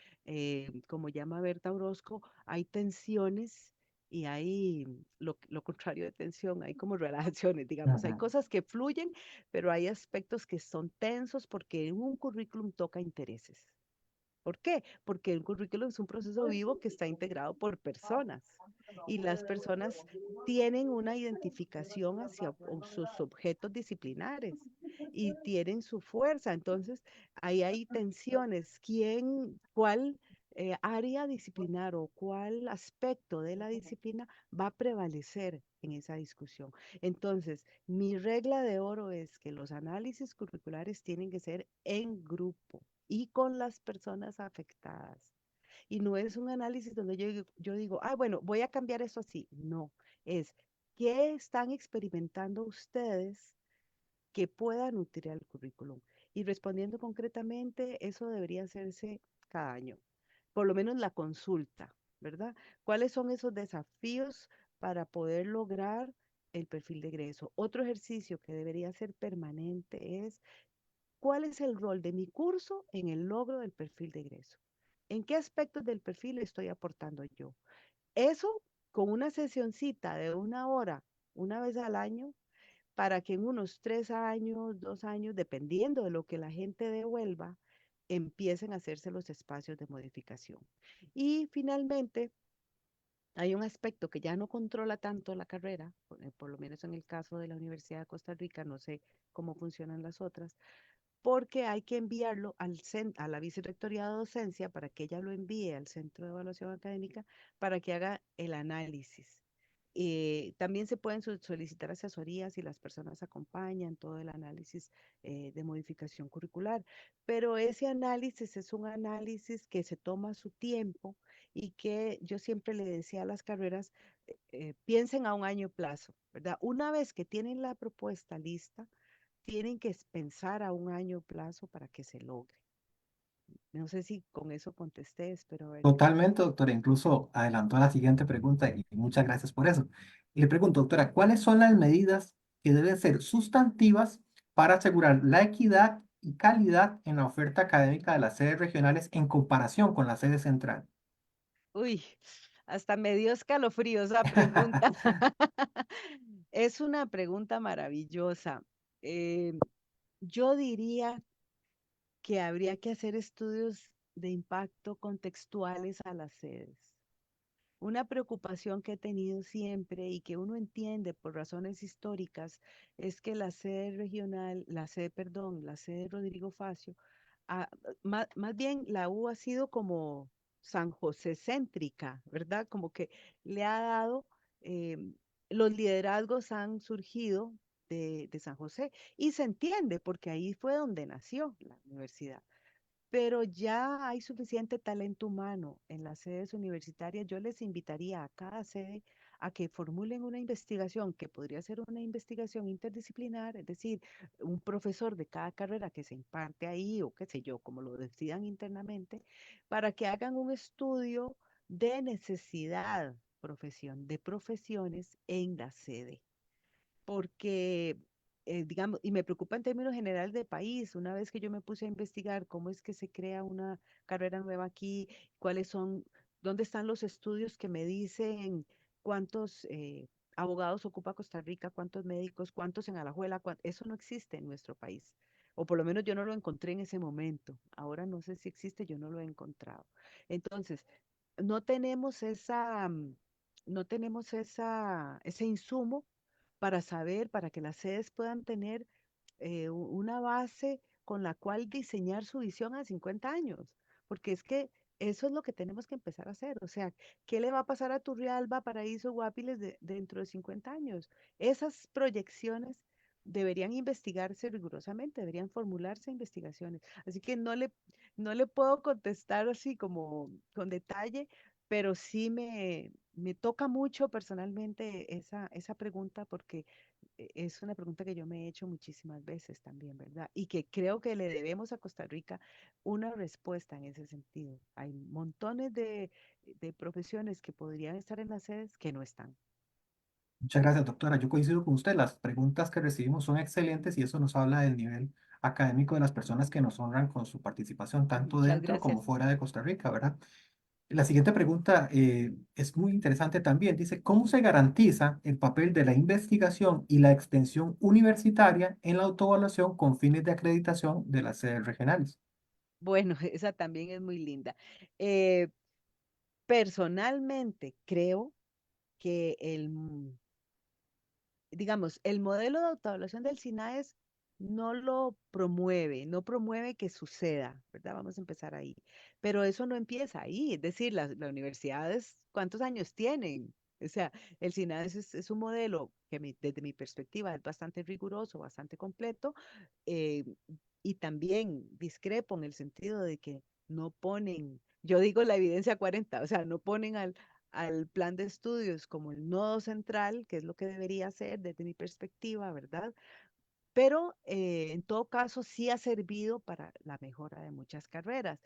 como llama Berta Orozco, hay tensiones y hay lo contrario de tensión, hay como relaciones, digamos, hay Ujú. cosas que fluyen, pero hay aspectos que son tensos porque un currículum toca intereses. ¿Por qué? Porque el currículum es un proceso vivo que está integrado por personas y las personas tienen una identificación hacia sus objetos disciplinares y tienen su fuerza. Entonces, ahí hay tensiones. ¿Cuál área disciplinar o cuál aspecto de la disciplina va a prevalecer en esa discusión? Entonces, mi regla de oro es que los análisis curriculares tienen que ser en grupo y con las personas afectadas. Y no es un análisis donde yo digo, ah, bueno, voy a cambiar eso así. No, es qué están experimentando ustedes que pueda nutrir al currículum. Y respondiendo concretamente, eso debería hacerse cada año, por lo menos la consulta, ¿verdad? ¿Cuáles son esos desafíos para poder lograr el perfil de egreso? Otro ejercicio que debería ser permanente es ¿cuál es el rol de mi curso en el logro del perfil de egreso? ¿En qué aspectos del perfil estoy aportando yo? Eso con una sesioncita de 1 hora, una vez al año, para que en unos 3 años, 2 años, dependiendo de lo que la gente devuelva, empiecen a hacerse los espacios de modificación. Y finalmente, hay un aspecto que ya no controla tanto la carrera, por lo menos en el caso de la Universidad de Costa Rica, no sé cómo funcionan las otras, porque hay que enviarlo a la Vicerrectoría de Docencia para que ella lo envíe al Centro de Evaluación Académica para que haga el análisis. También se pueden solicitar asesorías y las personas acompañan todo el análisis de modificación curricular, pero ese análisis es un análisis que se toma su tiempo y que yo siempre le decía a las carreras, piensen a un año plazo, ¿verdad? Una vez que tienen la propuesta lista, tienen que pensar a un año plazo para que se logre. No sé si con eso contesté, espero haber. Totalmente, doctora. Incluso adelantó a la siguiente pregunta y muchas gracias por eso. Y le pregunto, doctora, ¿cuáles son las medidas que deben ser sustantivas para asegurar la equidad y calidad en la oferta académica de las sedes regionales en comparación con la sede central? Uy, hasta me dio escalofrío esa pregunta. Es una pregunta maravillosa. Yo diría que habría que hacer estudios de impacto contextuales a las sedes. Una preocupación que he tenido siempre y que uno entiende por razones históricas es que la sede Rodrigo Facio, más bien la U ha sido como San José céntrica, ¿verdad? Como que le ha dado, eh, los liderazgos han surgido de San José y se entiende porque ahí fue donde nació la universidad, pero ya hay suficiente talento humano en las sedes universitarias. Yo les invitaría a cada sede a que formulen una investigación que podría ser una investigación interdisciplinar, es decir, un profesor de cada carrera que se imparte ahí o qué sé yo, como lo decidan internamente, para que hagan un estudio de necesidad de profesiones en la sede porque, digamos, y me preocupa en términos generales de país, una vez que yo me puse a investigar cómo es que se crea una carrera nueva aquí, cuáles son, dónde están los estudios que me dicen cuántos abogados ocupa Costa Rica, cuántos médicos, cuántos en Alajuela, eso no existe en nuestro país. O por lo menos yo no lo encontré en ese momento. Ahora no sé si existe, yo no lo he encontrado. Entonces, no tenemos no tenemos ese insumo para saber, para que las sedes puedan tener una base con la cual diseñar su visión a 50 años, porque es que eso es lo que tenemos que empezar a hacer. O sea, ¿qué le va a pasar a Turrialba, Paraíso, Guapiles dentro de 50 años? Esas proyecciones deberían investigarse rigurosamente, deberían formularse investigaciones. Así que no le puedo contestar así como con detalle, pero sí me toca mucho personalmente esa pregunta porque es una pregunta que yo me he hecho muchísimas veces también, ¿verdad? Y que creo que le debemos a Costa Rica una respuesta en ese sentido. Hay montones de profesiones que podrían estar en las sedes que no están. Muchas gracias, doctora. Yo coincido con usted. Las preguntas que recibimos son excelentes y eso nos habla del nivel académico de las personas que nos honran con su participación, tanto Muchas dentro gracias. como fuera de Costa Rica, ¿verdad? La siguiente pregunta es muy interesante también. Dice, ¿cómo se garantiza el papel de la investigación y la extensión universitaria en la autoevaluación con fines de acreditación de las sedes regionales? Bueno, esa también es muy linda. Eh, Personalmente creo que digamos, el modelo de autoevaluación del SINAES no lo promueve, no promueve que suceda, ¿verdad? Vamos a empezar ahí. Pero eso no empieza ahí, es decir, las universidades, ¿cuántos años tienen? O sea, el SINAES es un modelo que desde mi perspectiva es bastante riguroso, bastante completo, eh, y también discrepo en el sentido de que no ponen, yo digo la evidencia 40, o sea, no ponen al plan de estudios como el nodo central, que es lo que debería ser desde mi perspectiva, ¿verdad? Pero en todo caso sí ha servido para la mejora de muchas carreras.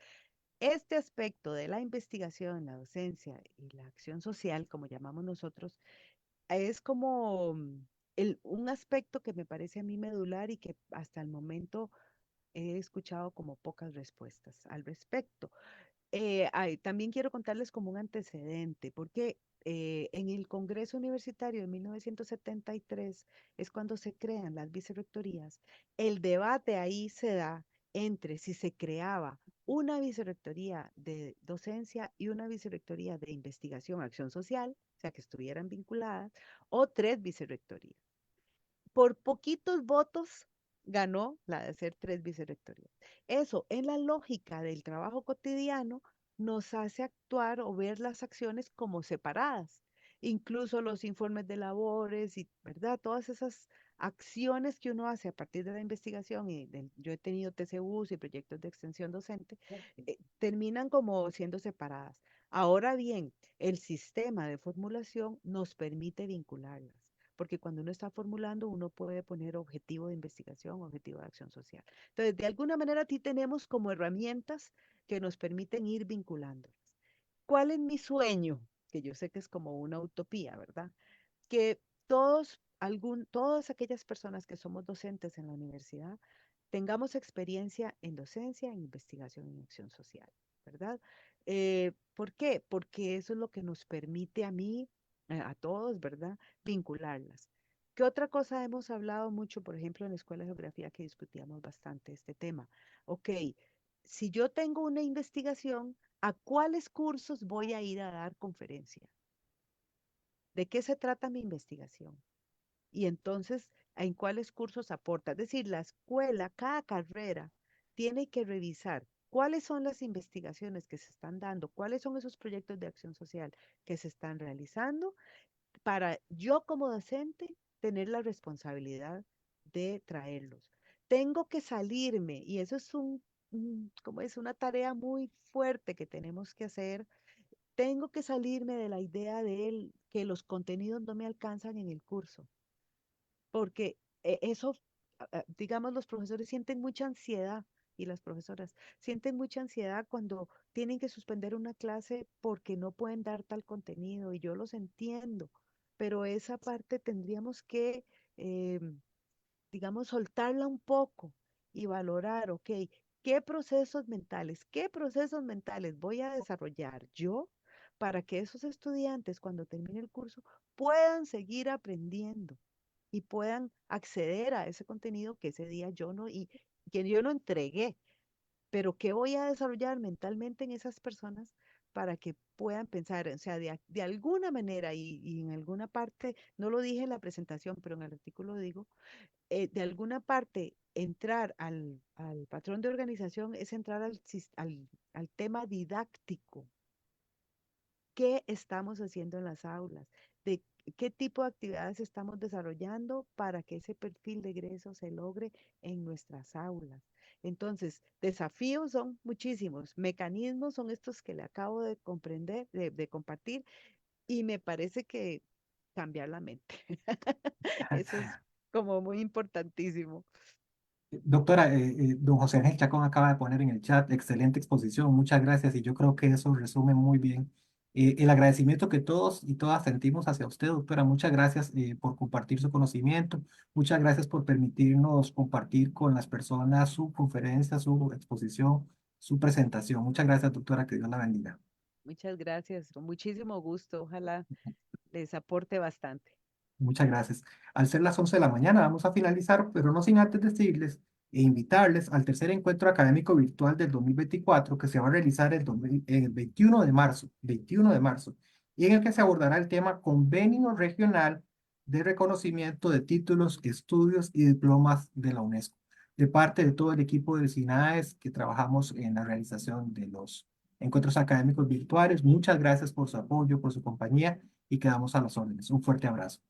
Este aspecto de la investigación, la docencia y la acción social, como llamamos nosotros, es como un aspecto que me parece a mí medular y que hasta el momento he escuchado como pocas respuestas al respecto. También quiero contarles como un antecedente, porque en el Congreso Universitario de 1973 es cuando se crean las vicerrectorías. El debate ahí se da entre si se creaba una vicerrectoría de docencia y una vicerrectoría de investigación, acción social, o sea, que estuvieran vinculadas, o tres vicerrectorías. Por poquitos votos ganó la de hacer tres vicerrectorías. Eso, en la lógica del trabajo cotidiano, nos hace actuar o ver las acciones como separadas. Incluso los informes de labores y, ¿verdad? Todas esas acciones que uno hace a partir de la investigación yo he tenido TCUs y proyectos de extensión docente, terminan como siendo separadas. Ahora bien, el sistema de formulación nos permite vincularlas porque cuando uno está formulando, uno puede poner objetivo de investigación, objetivo de acción social. Entonces, de alguna manera, aquí tenemos como herramientas que nos permiten ir vinculándolas. ¿Cuál es mi sueño? Que yo sé que es como una utopía, ¿verdad? Que todas aquellas personas que somos docentes en la universidad tengamos experiencia en docencia, en investigación y en acción social, ¿verdad? ¿Por qué? Porque eso es lo que nos permite a mí, a todos, ¿verdad? Vincularlas. ¿Qué otra cosa hemos hablado mucho, por ejemplo, en la Escuela de Geografía que discutíamos bastante este tema? Ok, si yo tengo una investigación, ¿a cuáles cursos voy a ir a dar conferencia? ¿De qué se trata mi investigación? Y entonces, ¿en cuáles cursos aporta? Es decir, la escuela, cada carrera, tiene que revisar cuáles son las investigaciones que se están dando, cuáles son esos proyectos de acción social que se están realizando para yo como docente tener la responsabilidad de traerlos. Tengo que salirme y eso es como es una tarea muy fuerte que tenemos que hacer. Tengo que salirme de la idea de que los contenidos no me alcanzan en el curso porque eso, digamos, los profesores sienten mucha ansiedad y las profesoras sienten mucha ansiedad cuando tienen que suspender una clase porque no pueden dar tal contenido y yo los entiendo, pero esa parte tendríamos que, eh, digamos, soltarla un poco y valorar, ok, qué procesos mentales voy a desarrollar yo para que esos estudiantes cuando termine el curso puedan seguir aprendiendo y puedan acceder a ese contenido que ese día yo no, y que yo no entregué, pero que voy a desarrollar mentalmente en esas personas para que puedan pensar, o sea, de alguna manera y en alguna parte, no lo dije en la presentación, pero en el artículo digo, de alguna parte entrar al patrón de organización es entrar al tema didáctico. ¿Qué estamos haciendo en las aulas? ¿De qué tipo de actividades estamos desarrollando para que ese perfil de egreso se logre en nuestras aulas? Entonces, desafíos son muchísimos, mecanismos son estos que le acabo de comprender, de compartir, y me parece que cambiar la mente. Eso es como muy importantísimo. Doctora, don José Ángel Chacón acaba de poner en el chat, excelente exposición, muchas gracias y yo creo que eso resume muy bien el agradecimiento que todos y todas sentimos hacia usted, doctora. Muchas gracias por compartir su conocimiento, muchas gracias por permitirnos compartir con las personas su conferencia, su exposición, su presentación. Muchas gracias, doctora, que Dios la bendiga. Muchas gracias, con muchísimo gusto. Ojalá les aporte bastante. Muchas gracias. Al ser las 11 de la mañana, vamos a finalizar, pero no sin antes decirles e invitarles al tercer encuentro académico virtual del 2024 que se va a realizar el 21 de marzo, 21 de marzo, y en el que se abordará el tema Convenio Regional de Reconocimiento de Títulos, Estudios y Diplomas de la UNESCO, de parte de todo el equipo de SINAES que trabajamos en la realización de los encuentros académicos virtuales. Muchas gracias por su apoyo, por su compañía y quedamos a las órdenes. Un fuerte abrazo.